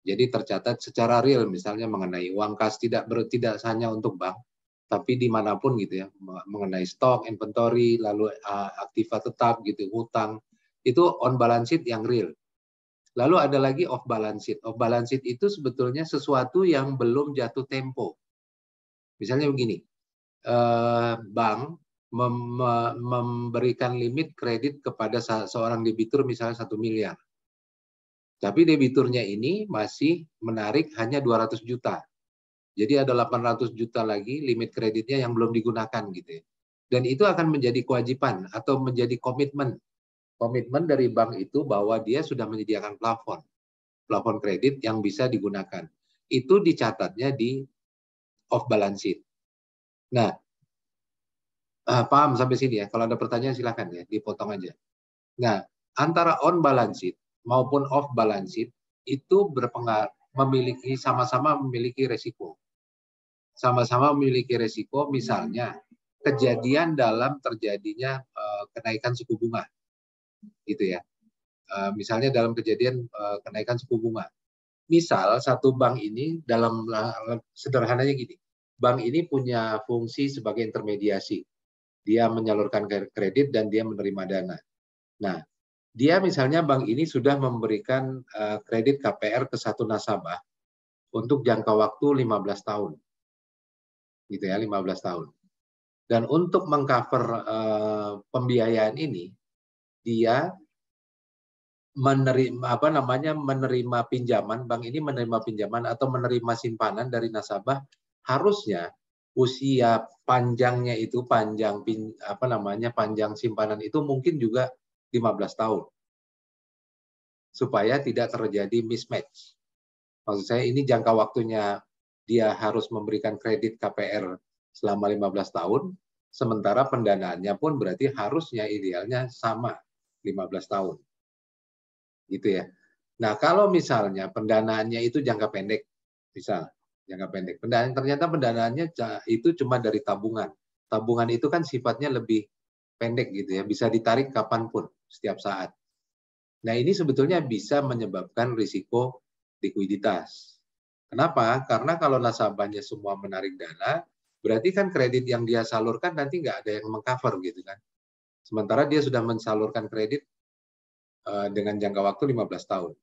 Jadi tercatat secara real, misalnya mengenai uang kas tidak hanya untuk bank, tapi dimanapun gitu ya, mengenai stok, inventory, lalu aktiva tetap gitu, hutang, itu on balance sheet yang real. Lalu ada lagi off balance sheet. Off balance sheet itu sebetulnya sesuatu yang belum jatuh tempo. Misalnya begini, bank memberikan limit kredit kepada seorang debitur misalnya 1 miliar. Tapi debiturnya ini masih menarik hanya 200 juta. Jadi ada 800 juta lagi limit kreditnya yang belum digunakan gitu ya. Dan itu akan menjadi kewajiban atau menjadi komitmen dari bank itu bahwa dia sudah menyediakan plafon kredit yang bisa digunakan. Itu dicatatnya di off balance sheet. Nah, paham sampai sini ya? Kalau ada pertanyaan silakan ya, dipotong aja. Nah, antara on balance sheet maupun off balance sheet itu berpengaruh, sama-sama memiliki resiko. Sama-sama memiliki resiko, misalnya kejadian dalam terjadinya kenaikan suku bunga, gitu ya. Misalnya dalam kejadian kenaikan suku bunga. Misal satu bank ini dalam sederhananya gini, bank ini punya fungsi sebagai intermediasi. Dia menyalurkan kredit dan dia menerima dana. Nah, dia misalnya bank ini sudah memberikan kredit KPR ke satu nasabah untuk jangka waktu 15 tahun. Gitu ya, 15 tahun. Dan untuk mengcover pembiayaan ini, dia menerima pinjaman, bank ini menerima pinjaman atau menerima simpanan dari nasabah, harusnya usia panjangnya itu panjang simpanan itu mungkin juga 15 tahun. Supaya tidak terjadi mismatch. Maksud saya ini jangka waktunya dia harus memberikan kredit KPR selama 15 tahun, sementara pendanaannya pun berarti harusnya idealnya sama 15 tahun. Gitu ya. Nah, kalau misalnya pendanaannya itu jangka pendek, misal jangka pendek, ternyata pendanaannya itu cuma dari tabungan. Tabungan itu kan sifatnya lebih pendek gitu ya, bisa ditarik kapanpun, setiap saat. Nah, ini sebetulnya bisa menyebabkan risiko likuiditas. Kenapa? Karena kalau nasabahnya semua menarik dana, berarti kan kredit yang dia salurkan nanti nggak ada yang mengcover gitu kan. Sementara dia sudah mensalurkan kredit dengan jangka waktu 15 tahun.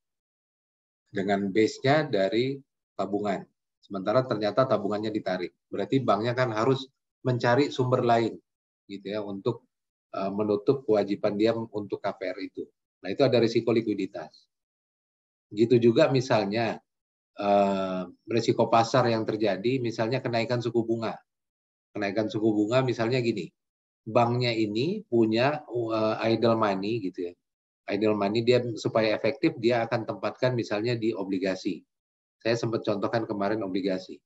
Dengan base-nya dari tabungan. Sementara ternyata tabungannya ditarik. Berarti banknya kan harus mencari sumber lain gitu ya untuk menutup kewajiban dia untuk KPR itu. Nah, itu ada risiko likuiditas. Gitu juga misalnya risiko pasar yang terjadi, misalnya kenaikan suku bunga. Kenaikan suku bunga misalnya gini, banknya ini punya idle money gitu ya. Idle money dia supaya efektif dia akan tempatkan misalnya di obligasi. Saya sempat contohkan kemarin obligasi.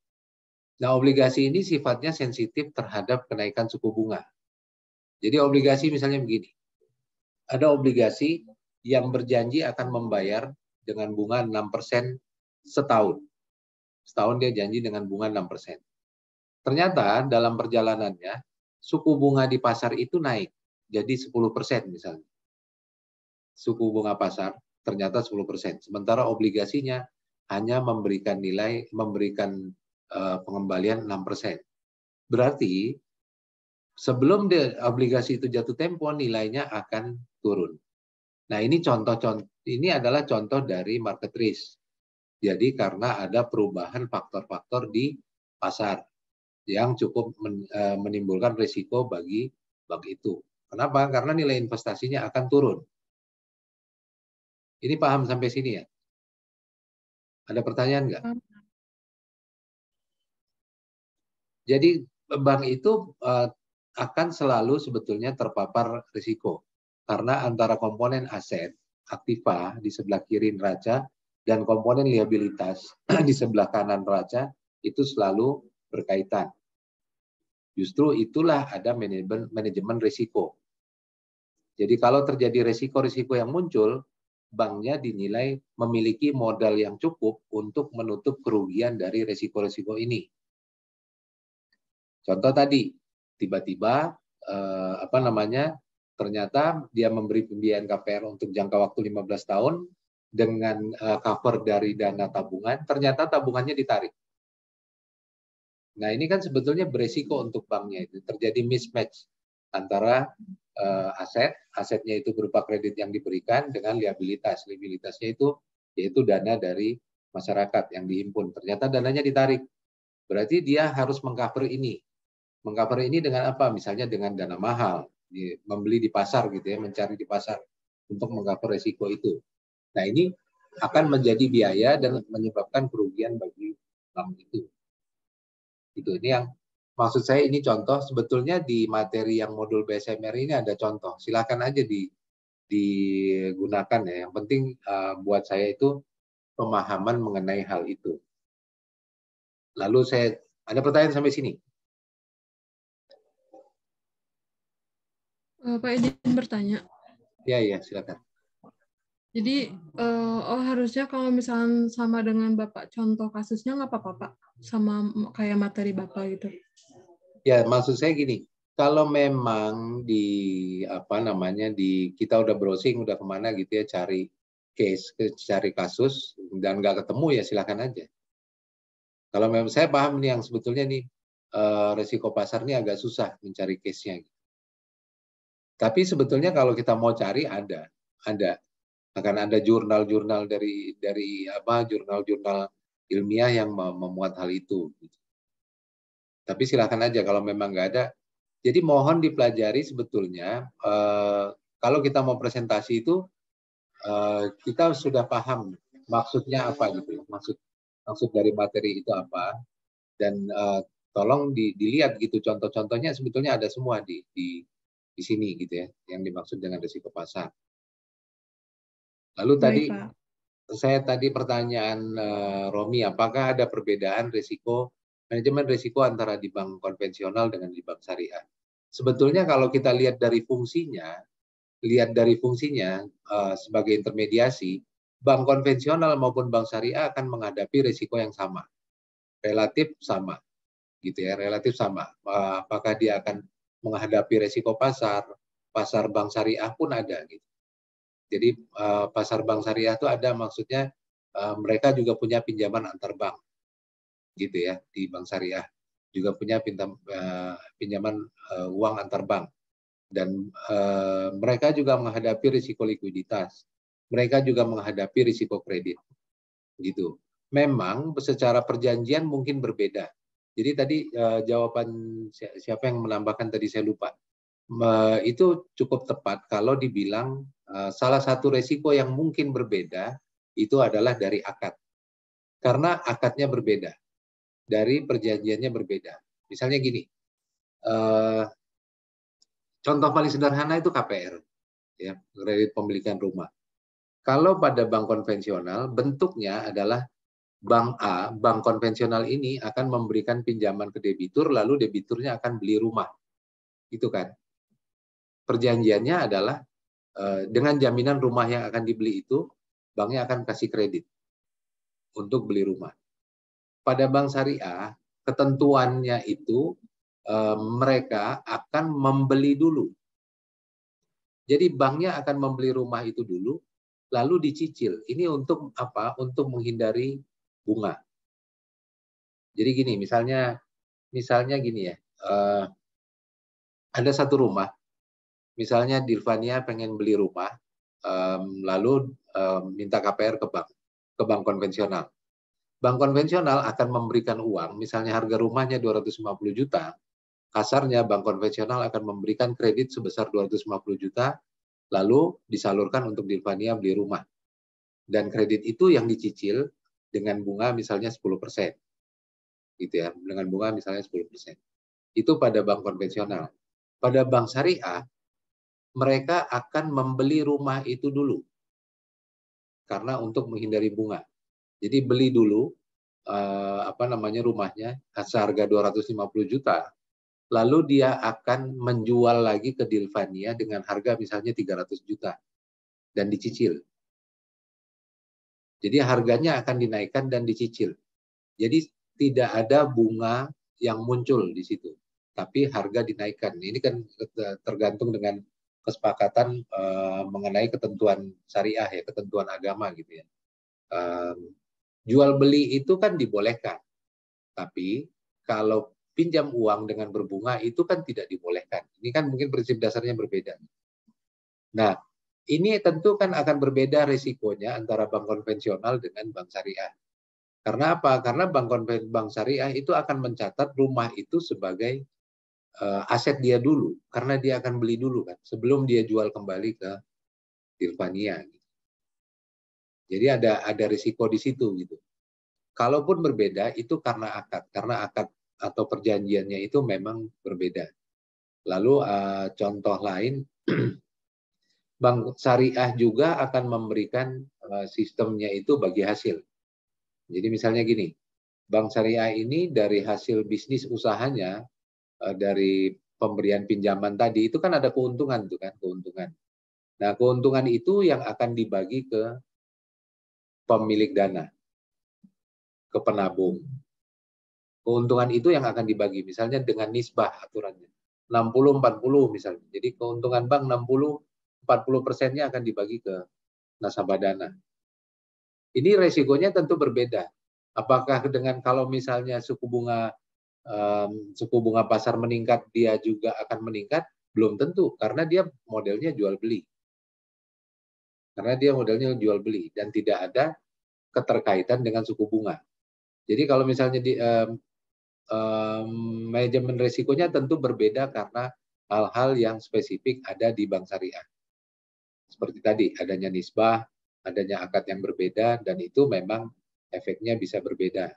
Nah, obligasi ini sifatnya sensitif terhadap kenaikan suku bunga. Jadi obligasi misalnya begini. Ada obligasi yang berjanji akan membayar dengan bunga 6% setahun. Setahun dia janji dengan bunga 6%. Ternyata dalam perjalanannya suku bunga di pasar itu naik jadi 10% misalnya. Suku bunga pasar ternyata 10%. Sementara obligasinya hanya memberikan pengembalian 6%. Berarti sebelum obligasi itu jatuh tempo nilainya akan turun. Nah, ini adalah contoh dari market risk. Jadi karena ada perubahan faktor-faktor di pasar yang cukup menimbulkan risiko bagi bank itu. Kenapa? Karena nilai investasinya akan turun. Ini paham sampai sini ya? Ada pertanyaan nggak? Jadi bank itu akan selalu sebetulnya terpapar risiko. Karena antara komponen aset, aktiva di sebelah kiri neraca, dan komponen liabilitas di sebelah kanan neraca, itu selalu berkaitan. Justru itulah ada manajemen risiko. Jadi kalau terjadi risiko-risiko yang muncul, banknya dinilai memiliki modal yang cukup untuk menutup kerugian dari risiko-risiko ini. Contoh tadi, tiba-tiba ternyata dia memberi pembiayaan KPR untuk jangka waktu 15 tahun dengan cover dari dana tabungan, ternyata tabungannya ditarik. Nah, ini kan sebetulnya beresiko untuk banknya itu. Terjadi mismatch antara asetnya itu berupa kredit yang diberikan dengan liabilitas. Liabilitasnya itu yaitu dana dari masyarakat yang dihimpun. Ternyata dananya ditarik. Berarti dia harus mengcover ini. Mengcover ini dengan apa? Misalnya dengan dana mahal, membeli di pasar gitu ya, mencari di pasar untuk mengcover risiko itu. Nah, ini akan menjadi biaya dan menyebabkan kerugian bagi bank itu. Itu ini yang maksud saya, ini contoh. Sebetulnya di materi yang modul BSMR ini ada contoh. Silakan aja digunakan ya. Yang penting buat saya itu pemahaman mengenai hal itu. Lalu saya ada pertanyaan sampai sini. Pak izin bertanya. Ya, silakan. Jadi, harusnya kalau misalnya sama dengan Bapak contoh kasusnya nggak apa-apa, Pak? Sama kayak materi Bapak gitu. Ya, maksud saya gini, kalau memang kita udah browsing, udah kemana gitu ya, cari kasus, dan nggak ketemu ya silakan aja. Kalau memang saya paham nih yang sebetulnya nih, resiko pasar ini agak susah mencari case-nya. Tapi sebetulnya kalau kita mau cari ada. Akan ada jurnal-jurnal dari jurnal-jurnal ilmiah yang memuat hal itu. Tapi silakan aja kalau memang nggak ada. Jadi mohon dipelajari sebetulnya kalau kita mau presentasi itu kita sudah paham maksudnya apa gitu. Maksud dari materi itu apa, dan tolong dilihat gitu contoh-contohnya sebetulnya ada semua di sini gitu ya yang dimaksud dengan risiko pasar. Lalu saya tadi pertanyaan Romi, apakah ada perbedaan manajemen risiko antara di bank konvensional dengan di bank syariah? Sebetulnya kalau kita lihat dari fungsinya sebagai intermediasi, bank konvensional maupun bank syariah akan menghadapi risiko yang sama, relatif sama, gitu ya, relatif sama. Apakah dia akan menghadapi risiko pasar bank syariah pun ada gitu. Jadi pasar bank syariah itu ada maksudnya mereka juga punya pinjaman antar bank, gitu ya, di bank syariah juga punya pinjaman uang antar bank, dan mereka juga menghadapi risiko likuiditas, mereka juga menghadapi risiko kredit, gitu. Memang secara perjanjian mungkin berbeda. Jadi tadi jawaban siapa yang menambahkan tadi saya lupa. Itu cukup tepat kalau dibilang salah satu resiko yang mungkin berbeda itu adalah dari akad. Karena akadnya berbeda, dari perjanjiannya berbeda. Misalnya gini, contoh paling sederhana itu KPR, ya, kredit pemilikan rumah. Kalau pada bank konvensional, bentuknya adalah bank A, bank konvensional ini akan memberikan pinjaman ke debitur, lalu debiturnya akan beli rumah. Itu kan. Perjanjiannya adalah dengan jaminan rumah yang akan dibeli itu, banknya akan kasih kredit untuk beli rumah. Pada bank syariah, ketentuannya itu mereka akan membeli dulu. Jadi banknya akan membeli rumah itu dulu, lalu dicicil. Ini untuk apa? Untuk menghindari bunga. Jadi gini, misalnya gini ya, ada satu rumah, misalnya Dirvania pengen beli rumah, lalu minta KPR ke bank konvensional. Bank konvensional akan memberikan uang, misalnya harga rumahnya 250 juta, kasarnya bank konvensional akan memberikan kredit sebesar 250 juta, lalu disalurkan untuk Dirvania beli rumah. Dan kredit itu yang dicicil dengan bunga misalnya 10%. Gitu ya, dengan bunga misalnya 10%. Itu pada bank konvensional. Pada bank syariah, mereka akan membeli rumah itu dulu. Karena untuk menghindari bunga. Jadi beli dulu rumahnya seharga 250 juta. Lalu dia akan menjual lagi ke Dirvania dengan harga misalnya 300 juta dan dicicil. Jadi harganya akan dinaikkan dan dicicil. Jadi tidak ada bunga yang muncul di situ, tapi harga dinaikkan. Ini kan tergantung dengan kesepakatan mengenai ketentuan syariah ya, ketentuan agama gitu ya. Jual beli itu kan dibolehkan, tapi kalau pinjam uang dengan berbunga itu kan tidak dibolehkan. Ini kan mungkin prinsip dasarnya berbeda. Nah, ini tentu kan akan berbeda risikonya antara bank konvensional dengan bank syariah. Karena apa? Karena bank syariah itu akan mencatat rumah itu sebagai aset dia dulu, karena dia akan beli dulu kan, sebelum dia jual kembali ke Dirvania. Jadi ada risiko di situ gitu. Kalaupun berbeda itu karena akad atau perjanjiannya itu memang berbeda. Lalu contoh lain, bank syariah juga akan memberikan sistemnya itu bagi hasil. Jadi misalnya gini, bank syariah ini dari hasil bisnis usahanya, dari pemberian pinjaman tadi itu kan ada keuntungan tuh kan, keuntungan. Nah, keuntungan itu yang akan dibagi ke pemilik dana, ke penabung. Keuntungan itu yang akan dibagi, misalnya dengan nisbah aturannya. 60-40 misalnya. Jadi keuntungan bank 60-40%-nya akan dibagi ke nasabah dana. Ini resikonya tentu berbeda. Apakah dengan kalau misalnya suku bunga pasar meningkat, dia juga akan meningkat? Belum tentu, karena dia modelnya jual beli. Karena dia modelnya jual beli dan tidak ada keterkaitan dengan suku bunga. Jadi kalau misalnya di manajemen risikonya tentu berbeda karena hal-hal yang spesifik ada di bank syariah. Seperti tadi, adanya nisbah, adanya akad yang berbeda, dan itu memang efeknya bisa berbeda.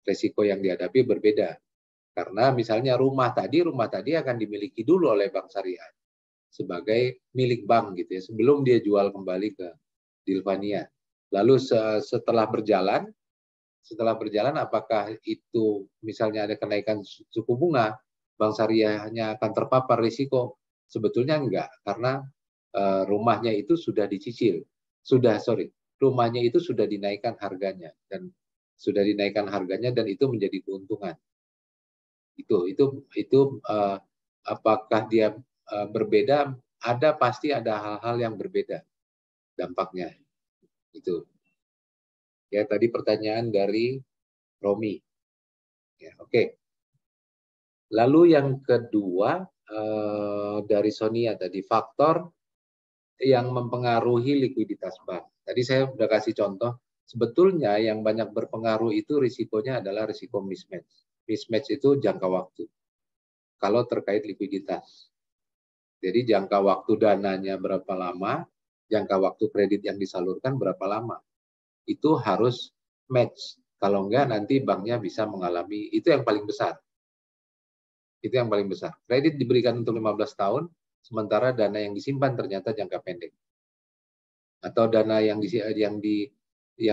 Risiko yang dihadapi berbeda. Karena misalnya rumah tadi akan dimiliki dulu oleh bank syariah sebagai milik bank gitu ya, sebelum dia jual kembali ke Dirvania. Lalu setelah berjalan apakah itu misalnya ada kenaikan suku bunga, bank syariahnya akan terpapar risiko? Sebetulnya enggak, karena rumahnya itu sudah dicicil. Rumahnya itu sudah dinaikkan harganya dan itu menjadi keuntungan. Itu apakah dia berbeda? Pasti ada hal-hal yang berbeda. dampaknya. Itu. Ya, tadi pertanyaan dari Romi. Ya, oke. Lalu yang kedua dari Sonia tadi, faktor yang mempengaruhi likuiditas bank. Tadi saya sudah kasih contoh, sebetulnya yang banyak berpengaruh itu risikonya adalah risiko mismatch. Mismatch itu jangka waktu. Kalau terkait likuiditas. Jadi jangka waktu dananya berapa lama, jangka waktu kredit yang disalurkan berapa lama. Itu harus match. Kalau enggak nanti banknya bisa mengalami, itu yang paling besar. Itu yang paling besar. Kredit diberikan untuk 15 tahun, sementara dana yang disimpan ternyata jangka pendek. Atau dana yang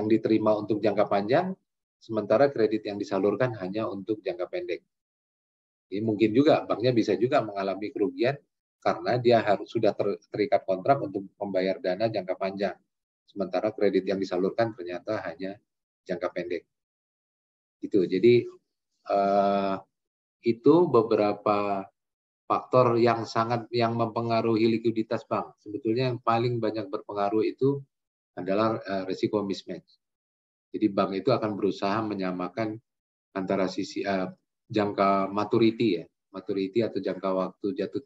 diterima untuk jangka panjang, sementara kredit yang disalurkan hanya untuk jangka pendek. Ini mungkin juga banknya bisa juga mengalami kerugian karena dia sudah terikat kontrak untuk membayar dana jangka panjang. Sementara kredit yang disalurkan ternyata hanya jangka pendek. Gitu. Jadi itu beberapa faktor yang mempengaruhi likuiditas bank. Sebetulnya yang paling banyak berpengaruh itu adalah risiko mismatch. Jadi bank itu akan berusaha menyamakan antara sisi jangka maturity atau jangka waktu jatuh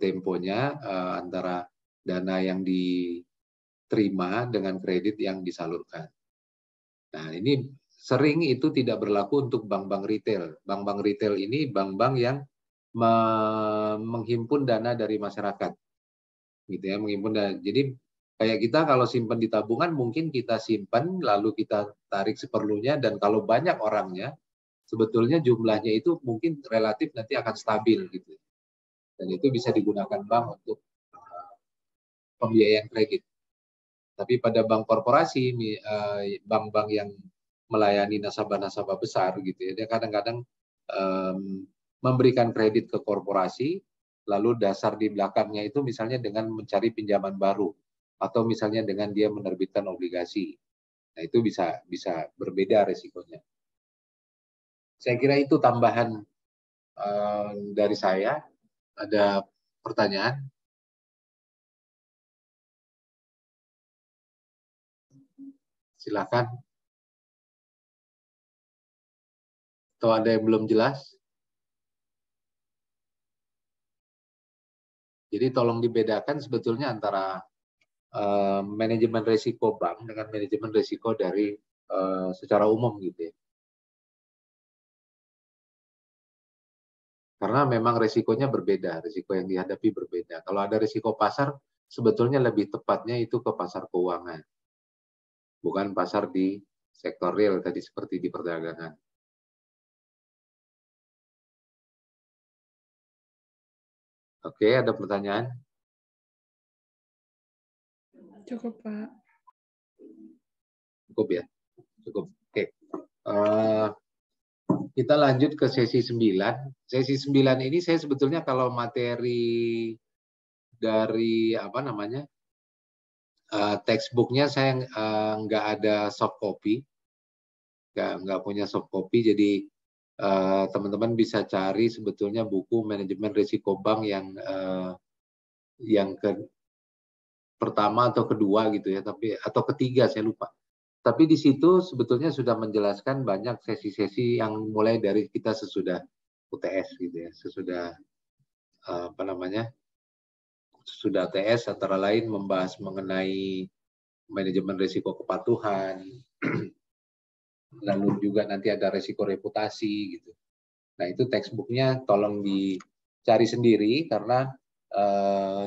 temponya antara dana yang diterima dengan kredit yang disalurkan. Nah, ini sering itu tidak berlaku untuk bank-bank retail. Bank-bank retail ini bank-bank yang menghimpun dana dari masyarakat, gitu ya, menghimpun dana. Jadi kayak kita kalau simpan di tabungan mungkin kita simpan lalu kita tarik seperlunya, dan kalau banyak orangnya sebetulnya jumlahnya itu mungkin relatif nanti akan stabil gitu. Dan itu bisa digunakan bank untuk pembiayaan kredit. Tapi pada bank korporasi, bank-bank yang melayani nasabah-nasabah besar gitu ya, dia kadang-kadang memberikan kredit ke korporasi, lalu dasar di belakangnya itu misalnya dengan mencari pinjaman baru atau misalnya dengan dia menerbitkan obligasi. Nah, itu bisa berbeda resikonya. Saya kira itu tambahan dari saya. Ada pertanyaan? Silakan. Atau ada yang belum jelas? Jadi tolong dibedakan sebetulnya antara manajemen risiko bank dengan manajemen risiko dari secara umum gitu ya. Karena memang risikonya berbeda, risiko yang dihadapi berbeda. Kalau ada risiko pasar, sebetulnya lebih tepatnya itu ke pasar keuangan. Bukan pasar di sektor real tadi seperti di perdagangan. Oke, ada pertanyaan? Cukup, Pak. Cukup ya? Cukup. Oke. Kita lanjut ke sesi 9. Sesi 9 ini saya sebetulnya kalau materi dari textbooknya saya nggak ada soft copy, nggak punya soft copy, jadi teman-teman bisa cari sebetulnya buku manajemen risiko bank yang pertama atau kedua gitu ya, atau ketiga saya lupa. Tapi di situ sebetulnya sudah menjelaskan banyak sesi-sesi yang mulai dari kita sesudah UTS gitu ya, sesudah sesudah UTS antara lain membahas mengenai manajemen risiko kepatuhan, lalu juga nanti ada risiko reputasi gitu. Nah, itu textbooknya tolong dicari sendiri karena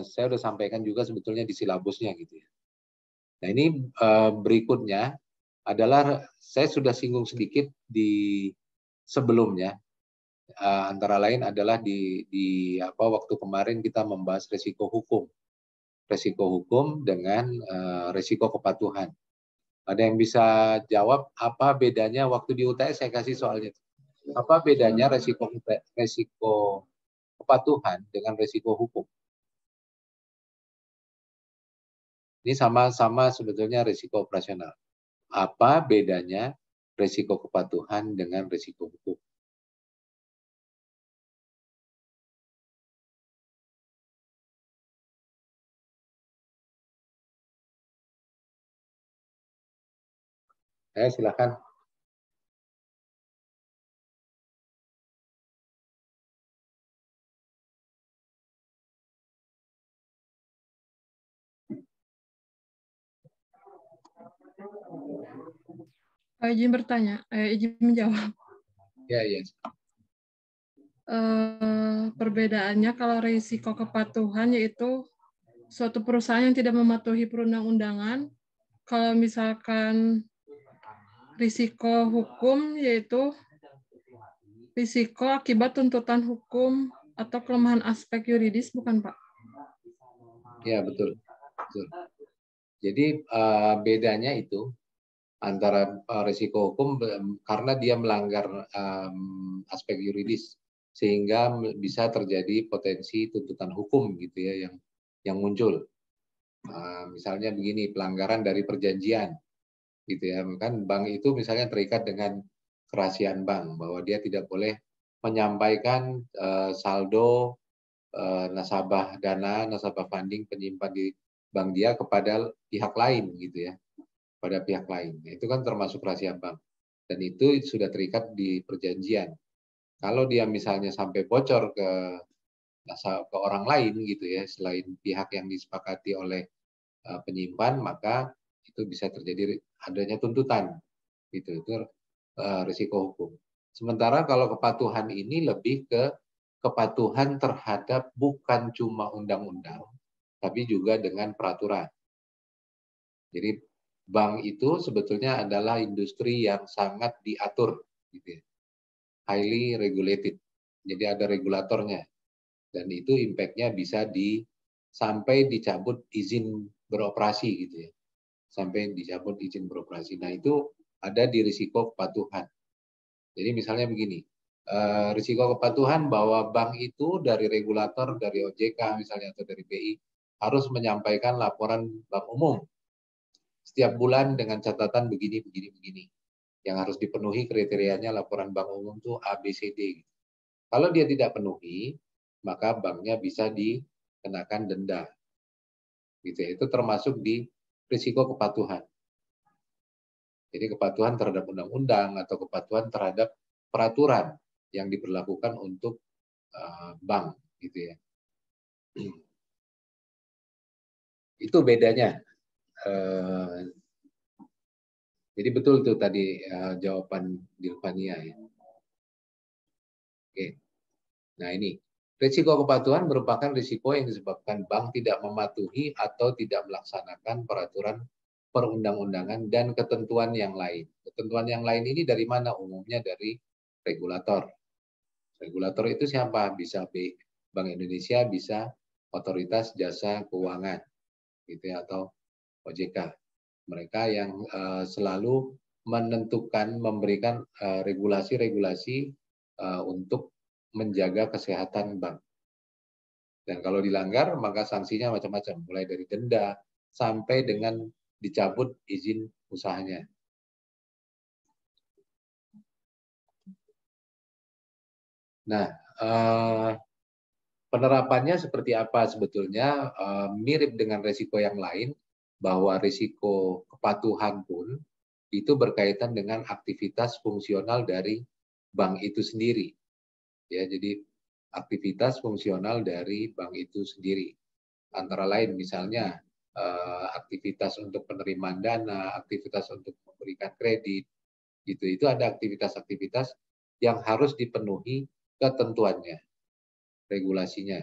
saya sudah sampaikan juga sebetulnya di silabusnya gitu ya. Nah, ini berikutnya adalah saya sudah singgung sedikit di sebelumnya, antara lain adalah waktu kemarin kita membahas risiko hukum dengan risiko kepatuhan. Ada yang bisa jawab apa bedanya waktu di UTS saya kasih soalnya. Apa bedanya risiko kepatuhan dengan risiko hukum? Ini sama-sama sebetulnya risiko operasional. Apa bedanya risiko kepatuhan dengan risiko hukum? Silakan. Izin bertanya, izin menjawab. Ya, ya. Perbedaannya kalau risiko kepatuhan yaitu suatu perusahaan yang tidak mematuhi perundang-undangan. Kalau misalkan risiko hukum yaitu risiko akibat tuntutan hukum atau kelemahan aspek yuridis, bukan Pak? Ya, betul. Betul. Jadi bedanya itu antara risiko hukum karena dia melanggar aspek yuridis sehingga bisa terjadi potensi tuntutan hukum gitu ya yang muncul. Misalnya begini, pelanggaran dari perjanjian gitu ya, kan bank itu misalnya terikat dengan kerahasiaan bank bahwa dia tidak boleh menyampaikan saldo nasabah dana, nasabah funding penyimpan di bank dia kepada pihak lain gitu ya, pada pihak lain. Itu kan termasuk rahasia bank dan itu sudah terikat di perjanjian. Kalau dia misalnya sampai bocor ke orang lain gitu ya, selain pihak yang disepakati oleh penyimpan, maka itu bisa terjadi adanya tuntutan gitu. Itu risiko hukum. Sementara kalau kepatuhan ini lebih ke kepatuhan terhadap bukan cuma undang-undang, tapi juga dengan peraturan. Jadi bank itu sebetulnya adalah industri yang sangat diatur, gitu ya. Highly regulated. Jadi ada regulatornya. Dan itu impact-nya bisa sampai dicabut izin beroperasi gitu ya. Sampai dicabut izin beroperasi. Nah itu ada di risiko kepatuhan. Jadi misalnya begini, risiko kepatuhan bahwa bank itu dari regulator, dari OJK misalnya atau dari BI harus menyampaikan laporan bank umum setiap bulan dengan catatan begini. Yang harus dipenuhi kriterianya laporan bank umum itu ABCD. Kalau dia tidak penuhi, maka banknya bisa dikenakan denda. Gitu ya. Itu termasuk di risiko kepatuhan. Jadi kepatuhan terhadap undang-undang atau kepatuhan terhadap peraturan yang diberlakukan untuk bank, gitu ya. Itu bedanya. Jadi betul tuh tadi jawaban Dilvania ya. Oke. Nah ini risiko kepatuhan merupakan risiko yang disebabkan bank tidak mematuhi atau tidak melaksanakan peraturan perundang-undangan dan ketentuan yang lain. Ketentuan yang lain ini dari mana? Umumnya dari regulator. Regulator itu siapa? Bisa Bank Indonesia, bisa Otoritas Jasa Keuangan, gitu ya, atau OJK. Mereka yang selalu menentukan, memberikan regulasi-regulasi untuk menjaga kesehatan bank. Dan kalau dilanggar, maka sanksinya macam-macam, mulai dari denda sampai dengan dicabut izin usahanya. Nah, penerapannya seperti apa sebetulnya? Mirip dengan risiko yang lain, bahwa risiko kepatuhan pun itu berkaitan dengan aktivitas fungsional dari bank itu sendiri. Ya, jadi aktivitas fungsional dari bank itu sendiri. Antara lain misalnya aktivitas untuk penerimaan dana, aktivitas untuk memberikan kredit, gitu. Itu ada aktivitas-aktivitas yang harus dipenuhi ketentuannya, regulasinya.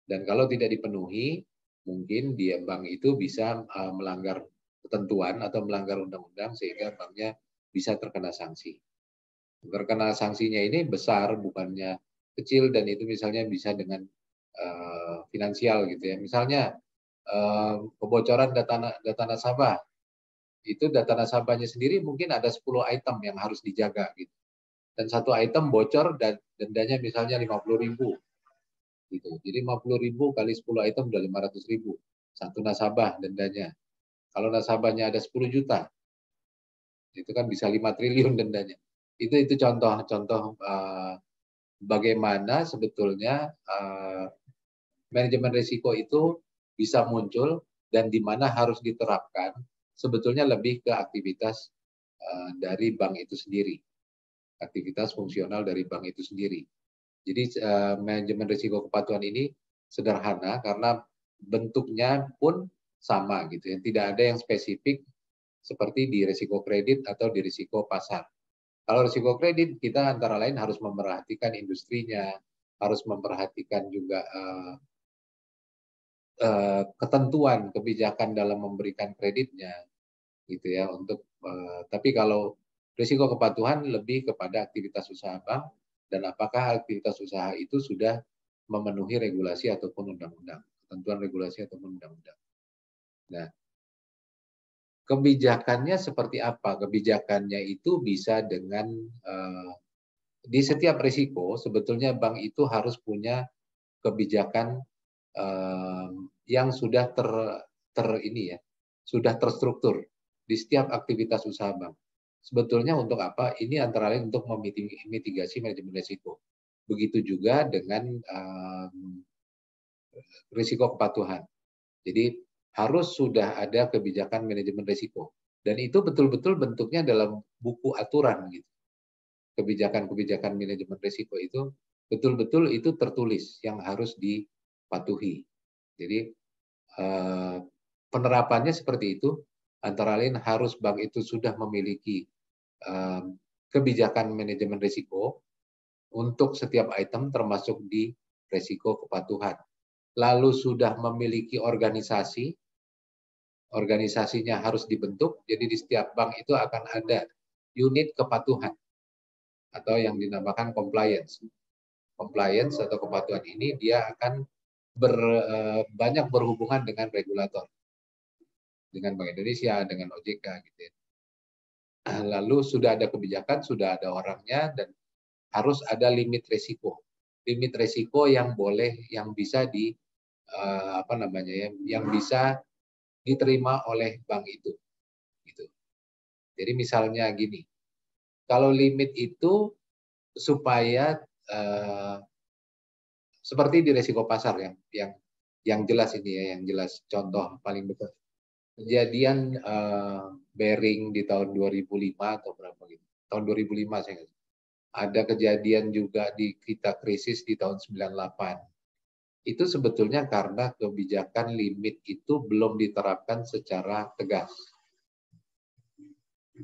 Dan kalau tidak dipenuhi, mungkin bank itu bisa melanggar ketentuan atau melanggar undang-undang sehingga banknya bisa terkena sanksi. Terkena sanksinya ini besar, bukannya kecil, dan itu misalnya bisa dengan finansial gitu ya. Misalnya kebocoran data nasabah. Itu data nasabahnya sendiri mungkin ada 10 item yang harus dijaga gitu. Dan satu item bocor dan dendanya misalnya 50.000 gitu. Jadi 50.000 kali 10 item udah 500.000. Satu nasabah dendanya. Kalau nasabahnya ada 10 juta, itu kan bisa 5 triliun dendanya. Itu contoh-contoh bagaimana sebetulnya manajemen risiko itu bisa muncul dan di mana harus diterapkan sebetulnya lebih ke aktivitas dari bank itu sendiri, aktivitas fungsional dari bank itu sendiri. Jadi manajemen risiko kepatuhan ini sederhana karena bentuknya pun sama gitu ya, tidak ada yang spesifik seperti di risiko kredit atau di risiko pasar. Kalau risiko kredit kita antara lain harus memperhatikan industrinya, harus memperhatikan juga ketentuan kebijakan dalam memberikan kreditnya, gitu ya. Tapi kalau risiko kepatuhan lebih kepada aktivitas usaha bank dan apakah aktivitas usaha itu sudah memenuhi regulasi ataupun undang-undang, ketentuan regulasi ataupun undang-undang. Nah, kebijakannya seperti apa? Kebijakannya itu bisa dengan di setiap risiko sebetulnya bank itu harus punya kebijakan yang sudah sudah terstruktur di setiap aktivitas usaha bank. Sebetulnya untuk apa? Ini antara lain untuk memitigasi manajemen risiko. Begitu juga dengan risiko kepatuhan. Jadi harus sudah ada kebijakan manajemen risiko. Dan itu betul-betul bentuknya dalam buku aturan gitu. Kebijakan-kebijakan manajemen risiko itu betul-betul itu tertulis yang harus dipatuhi. Jadi penerapannya seperti itu, antara lain harus bank itu sudah memiliki kebijakan manajemen risiko untuk setiap item termasuk di risiko kepatuhan. Lalu sudah memiliki organisasi, organisasinya harus dibentuk, jadi di setiap bank itu akan ada unit kepatuhan atau yang dinamakan compliance. Compliance atau kepatuhan ini dia akan banyak berhubungan dengan regulator, dengan Bank Indonesia, dengan OJK gitu ya. Lalu sudah ada kebijakan, sudah ada orangnya, dan harus ada limit risiko. Limit risiko yang boleh, yang bisa yang bisa diterima oleh bank itu. Gitu. Jadi misalnya gini, kalau limit itu supaya seperti di risiko pasar yang jelas ini ya, yang jelas contoh paling betul. Kejadian bearing di tahun 2005 atau berapa gitu. Tahun 2005 saya nggak. Ada kejadian juga di kita krisis di tahun 98. Itu sebetulnya karena kebijakan limit itu belum diterapkan secara tegas.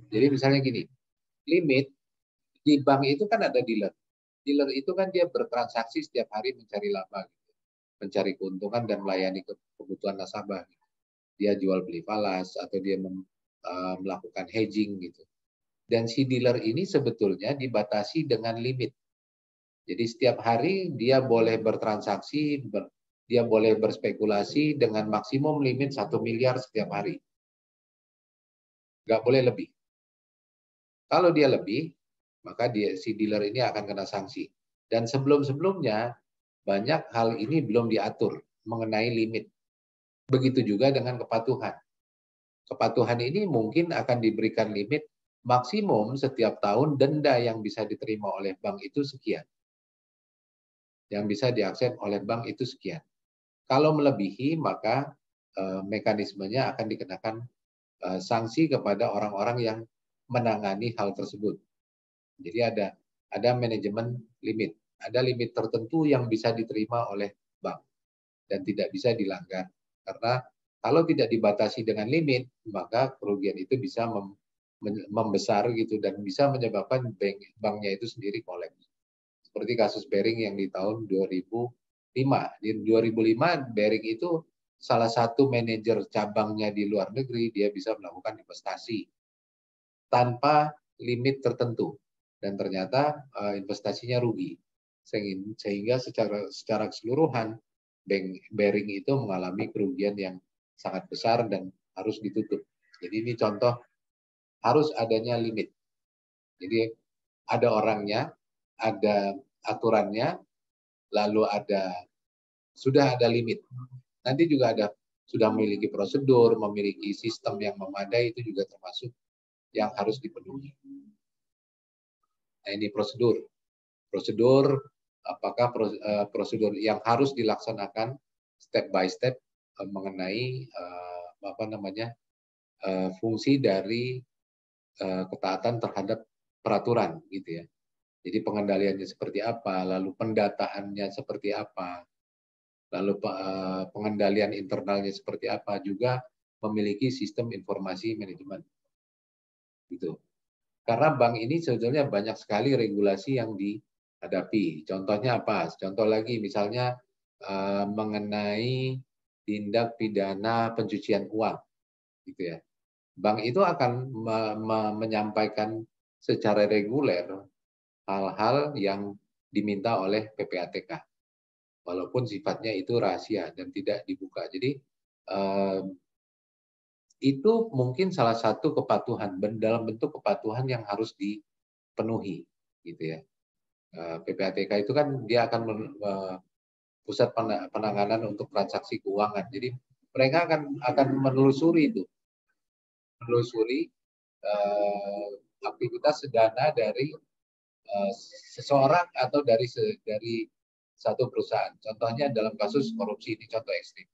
Jadi misalnya gini, limit di bank itu kan ada dealer. Dealer itu kan dia bertransaksi setiap hari mencari laba, gitu. Mencari keuntungan dan melayani kebutuhan nasabah. Gitu. Dia jual beli falas atau dia melakukan hedging gitu. Dan si dealer ini sebetulnya dibatasi dengan limit. Jadi setiap hari dia boleh bertransaksi, dia boleh berspekulasi dengan maksimum limit 1 miliar setiap hari. Nggak boleh lebih. Kalau dia lebih, maka si dealer ini akan kena sanksi. Dan sebelum-sebelumnya, banyak hal ini belum diatur mengenai limit. Begitu juga dengan kepatuhan. Kepatuhan ini mungkin akan diberikan limit maksimum setiap tahun denda yang bisa diterima oleh bank itu sekian. Yang bisa diakses oleh bank itu sekian. Kalau melebihi, maka mekanismenya akan dikenakan sanksi kepada orang-orang yang menangani hal tersebut. Jadi ada manajemen limit. Ada limit tertentu yang bisa diterima oleh bank dan tidak bisa dilanggar. Karena kalau tidak dibatasi dengan limit, maka kerugian itu bisa membesar gitu dan bisa menyebabkan banknya itu sendiri kolaps. Seperti kasus Bearing yang di tahun 2005. Di 2005 Bearing itu salah satu manajer cabangnya di luar negeri, dia bisa melakukan investasi tanpa limit tertentu dan ternyata investasinya rugi. Sehingga secara keseluruhan Bearing itu mengalami kerugian yang sangat besar dan harus ditutup. Jadi ini contoh harus adanya limit. Jadi ada orangnya, ada aturannya, lalu sudah ada limit. Nanti juga sudah memiliki prosedur, memiliki sistem yang memadai, itu juga termasuk yang harus dipenuhi. Nah ini prosedur. Prosedur, apakah prosedur yang harus dilaksanakan step by step mengenai fungsi dari ketaatan terhadap peraturan gitu ya. Jadi pengendaliannya seperti apa, lalu pendataannya seperti apa, lalu pengendalian internalnya seperti apa, juga memiliki sistem informasi manajemen. Gitu. Karena bank ini sebetulnya banyak sekali regulasi yang dihadapi. Contohnya apa? Contoh lagi misalnya mengenai tindak pidana pencucian uang, gitu ya. Bank itu akan menyampaikan secara reguler hal-hal yang diminta oleh PPATK, walaupun sifatnya itu rahasia dan tidak dibuka. Jadi itu mungkin salah satu kepatuhan dalam bentuk kepatuhan yang harus dipenuhi, gitu ya. PPATK itu kan dia akan pusat penanganan untuk transaksi keuangan. Jadi mereka akan menelusuri itu, menelusuri aktivitas dana dari seseorang atau dari satu perusahaan. Contohnya dalam kasus korupsi, ini contoh ekstrim.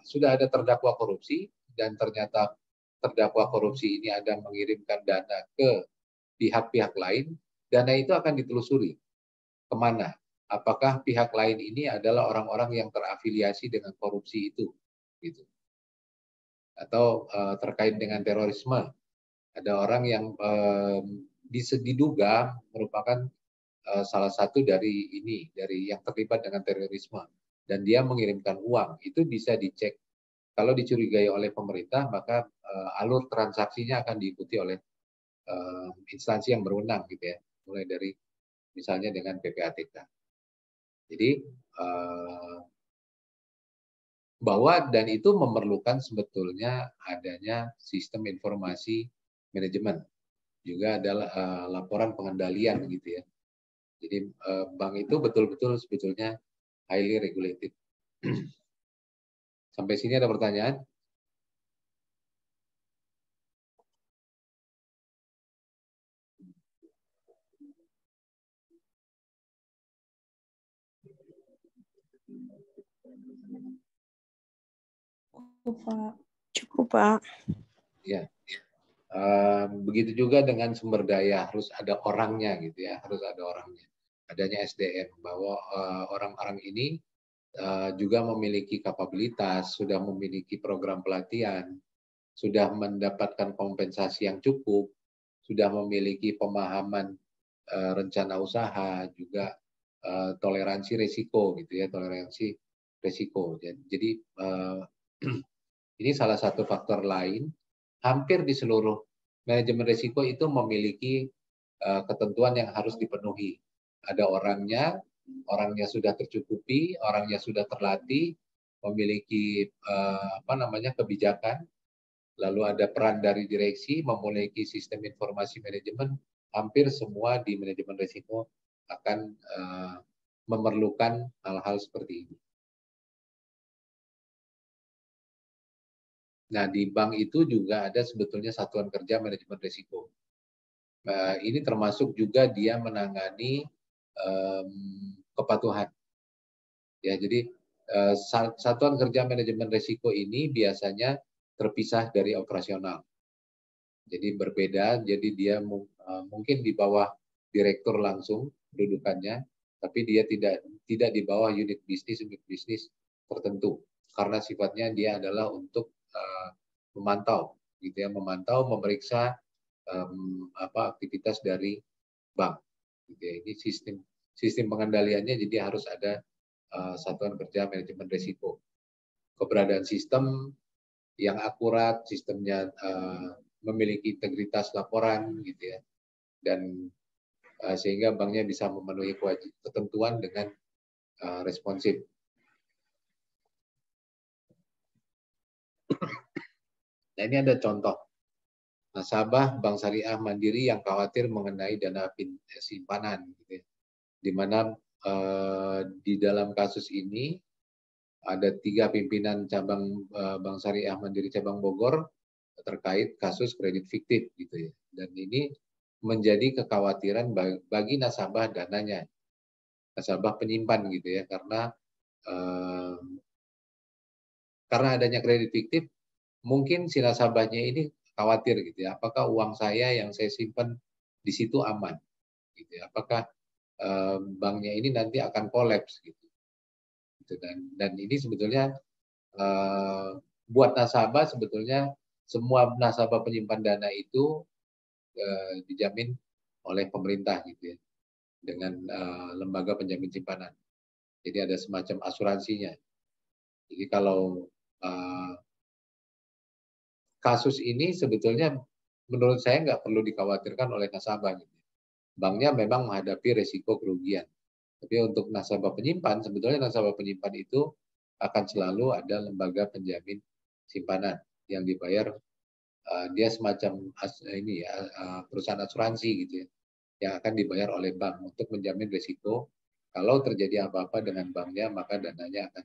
Sudah ada terdakwa korupsi dan ternyata terdakwa korupsi ini ada mengirimkan dana ke pihak-pihak lain, dana itu akan ditelusuri kemana. Apakah pihak lain ini adalah orang-orang yang terafiliasi dengan korupsi itu, gitu. Atau terkait dengan terorisme, ada orang yang diduga merupakan salah satu dari yang terlibat dengan terorisme, dan dia mengirimkan uang, itu bisa dicek. Kalau dicurigai oleh pemerintah, maka alur transaksinya akan diikuti oleh instansi yang berwenang, gitu ya, mulai dari misalnya dengan PPATK. Jadi bahwa dan itu memerlukan sebetulnya adanya sistem informasi manajemen, juga adalah laporan pengendalian, gitu ya. Jadi bank itu betul-betul sebetulnya highly regulated. Sampai sini ada pertanyaan? Cukup, Pak. Ya. Begitu juga dengan sumber daya, harus ada orangnya, gitu ya, harus ada orangnya. Adanya SDM, bahwa orang-orang ini juga memiliki kapabilitas, sudah memiliki program pelatihan, sudah mendapatkan kompensasi yang cukup, sudah memiliki pemahaman rencana usaha, juga toleransi risiko, gitu ya, toleransi risiko. Jadi ini salah satu faktor lain. Hampir di seluruh manajemen risiko itu memiliki ketentuan yang harus dipenuhi. Ada orangnya sudah tercukupi, orangnya sudah terlatih, memiliki kebijakan, lalu ada peran dari direksi, memiliki sistem informasi manajemen. Hampir semua di manajemen risiko akan memerlukan hal-hal seperti ini. Nah, di bank itu juga ada sebetulnya satuan kerja manajemen risiko. Ini termasuk juga dia menangani kepatuhan. Ya, jadi satuan kerja manajemen risiko ini biasanya terpisah dari operasional. Jadi berbeda, jadi dia mungkin di bawah direktur langsung kedudukannya, tapi dia tidak di bawah unit bisnis tertentu, karena sifatnya dia adalah untuk memantau, gitu ya, memeriksa aktivitas dari bank. Gitu ya. Ini sistem pengendaliannya, jadi harus ada satuan kerja manajemen risiko. Keberadaan sistem yang akurat, sistemnya memiliki integritas laporan, gitu ya, dan sehingga banknya bisa memenuhi ketentuan dengan responsif. Nah, ini ada contoh nasabah Bank Syariah Mandiri yang khawatir mengenai dana simpanan, gitu ya. Di mana di dalam kasus ini ada 3 pimpinan cabang Bank Syariah Mandiri cabang Bogor terkait kasus kredit fiktif, gitu ya. Dan ini menjadi kekhawatiran bagi nasabah dananya, nasabah penyimpan, gitu ya, karena adanya kredit fiktif, mungkin si nasabahnya ini khawatir gitu ya. Apakah uang saya yang saya simpan di situ aman? Gitu ya. Apakah banknya ini nanti akan kolaps gitu. Dan ini sebetulnya buat nasabah sebetulnya semua nasabah penyimpan dana itu dijamin oleh pemerintah gitu ya, dengan lembaga penjamin simpanan. Jadi ada semacam asuransinya. Jadi kalau kasus ini sebetulnya menurut saya nggak perlu dikhawatirkan oleh nasabah. Gitu. Banknya memang menghadapi risiko kerugian. Tapi untuk nasabah penyimpan, sebetulnya nasabah penyimpan itu akan selalu ada lembaga penjamin simpanan yang dibayar, dia semacam perusahaan asuransi gitu ya, yang akan dibayar oleh bank untuk menjamin risiko. Kalau terjadi apa-apa dengan banknya, maka dananya akan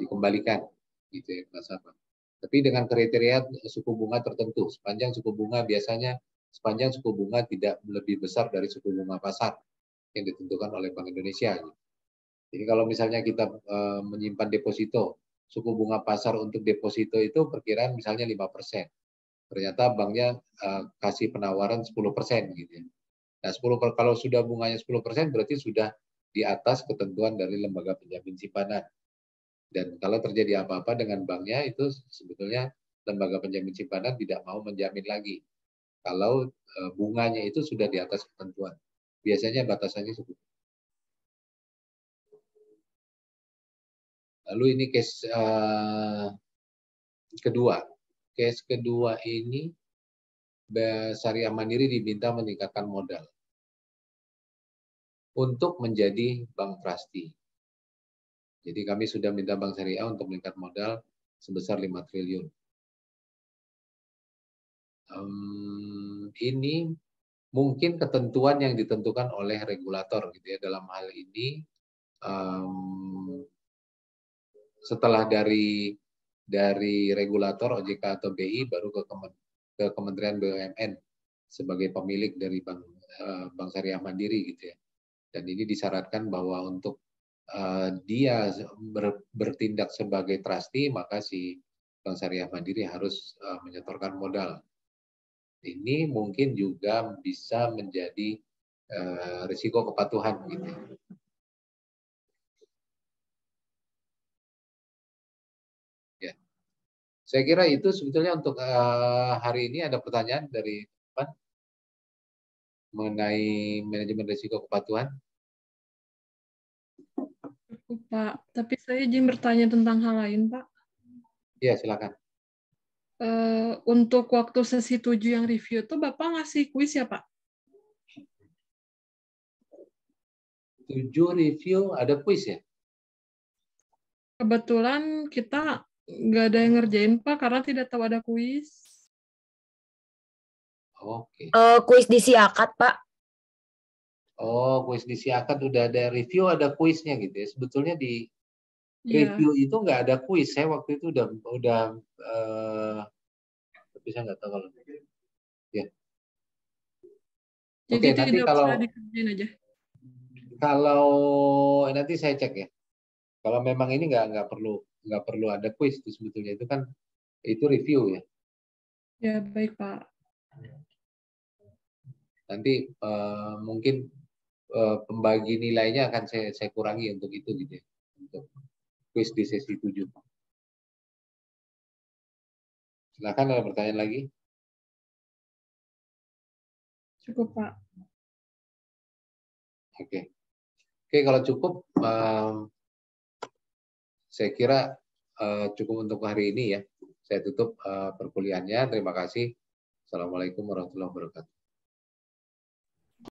dikembalikan gitu ya ke nasabah. Tapi dengan kriteria suku bunga tertentu, sepanjang suku bunga tidak lebih besar dari suku bunga pasar yang ditentukan oleh Bank Indonesia. Jadi kalau misalnya kita menyimpan deposito, suku bunga pasar untuk deposito itu perkiraan misalnya 5%. Ternyata banknya kasih penawaran 10% gitu ya. Nah, kalau sudah bunganya 10% berarti sudah di atas ketentuan dari lembaga penjamin simpanan. Dan kalau terjadi apa-apa dengan banknya, itu sebetulnya lembaga penjamin simpanan tidak mau menjamin lagi. Kalau bunganya itu sudah di atas ketentuan. Biasanya batasannya cukup. Lalu ini case kedua. Case kedua ini Syariah Mandiri diminta meningkatkan modal untuk menjadi bank trustee. Jadi kami sudah minta Bank Syariah untuk meningkat modal sebesar 5 triliun. Ini mungkin ketentuan yang ditentukan oleh regulator gitu ya. Dalam hal ini setelah dari regulator OJK atau BI baru ke Kementerian BUMN sebagai pemilik dari Bank Syariah Mandiri gitu ya. Dan ini disyaratkan bahwa untuk dia bertindak sebagai trustee, maka si Bank Syariah Mandiri harus menyetorkan modal. Ini mungkin juga bisa menjadi risiko kepatuhan gitu. Ya. Saya kira itu sebetulnya untuk hari ini. Ada pertanyaan dari teman mengenai manajemen risiko kepatuhan? Pak, tapi saya izin bertanya tentang hal lain, Pak. Iya, silakan. Untuk waktu sesi 7 yang review itu Bapak ngasih kuis ya, Pak? 7 review ada kuis ya? Kebetulan kita nggak ada yang ngerjain, Pak, karena tidak tahu ada kuis. Oke. Kuis di Siakat, Pak. Oh, kuis di Siakat udah ada review, ada kuisnya gitu ya. Sebetulnya di review itu nggak ada kuis. Saya waktu itu udah tapi saya nggak tahu kalau ya. Jadi nanti kalau dikerjain aja. Kalau nanti saya cek ya. Kalau memang ini nggak perlu ada kuis itu sebetulnya, itu kan itu review ya. Ya, baik, Pak. Nanti mungkin pembagi nilainya akan saya kurangi untuk itu gitu ya. Untuk kuis di sesi 7. Silakan, ada pertanyaan lagi? Cukup, Pak. Oke, kalau cukup, saya kira cukup untuk hari ini ya. Saya tutup perkuliahannya. Terima kasih. Assalamualaikum warahmatullahi wabarakatuh.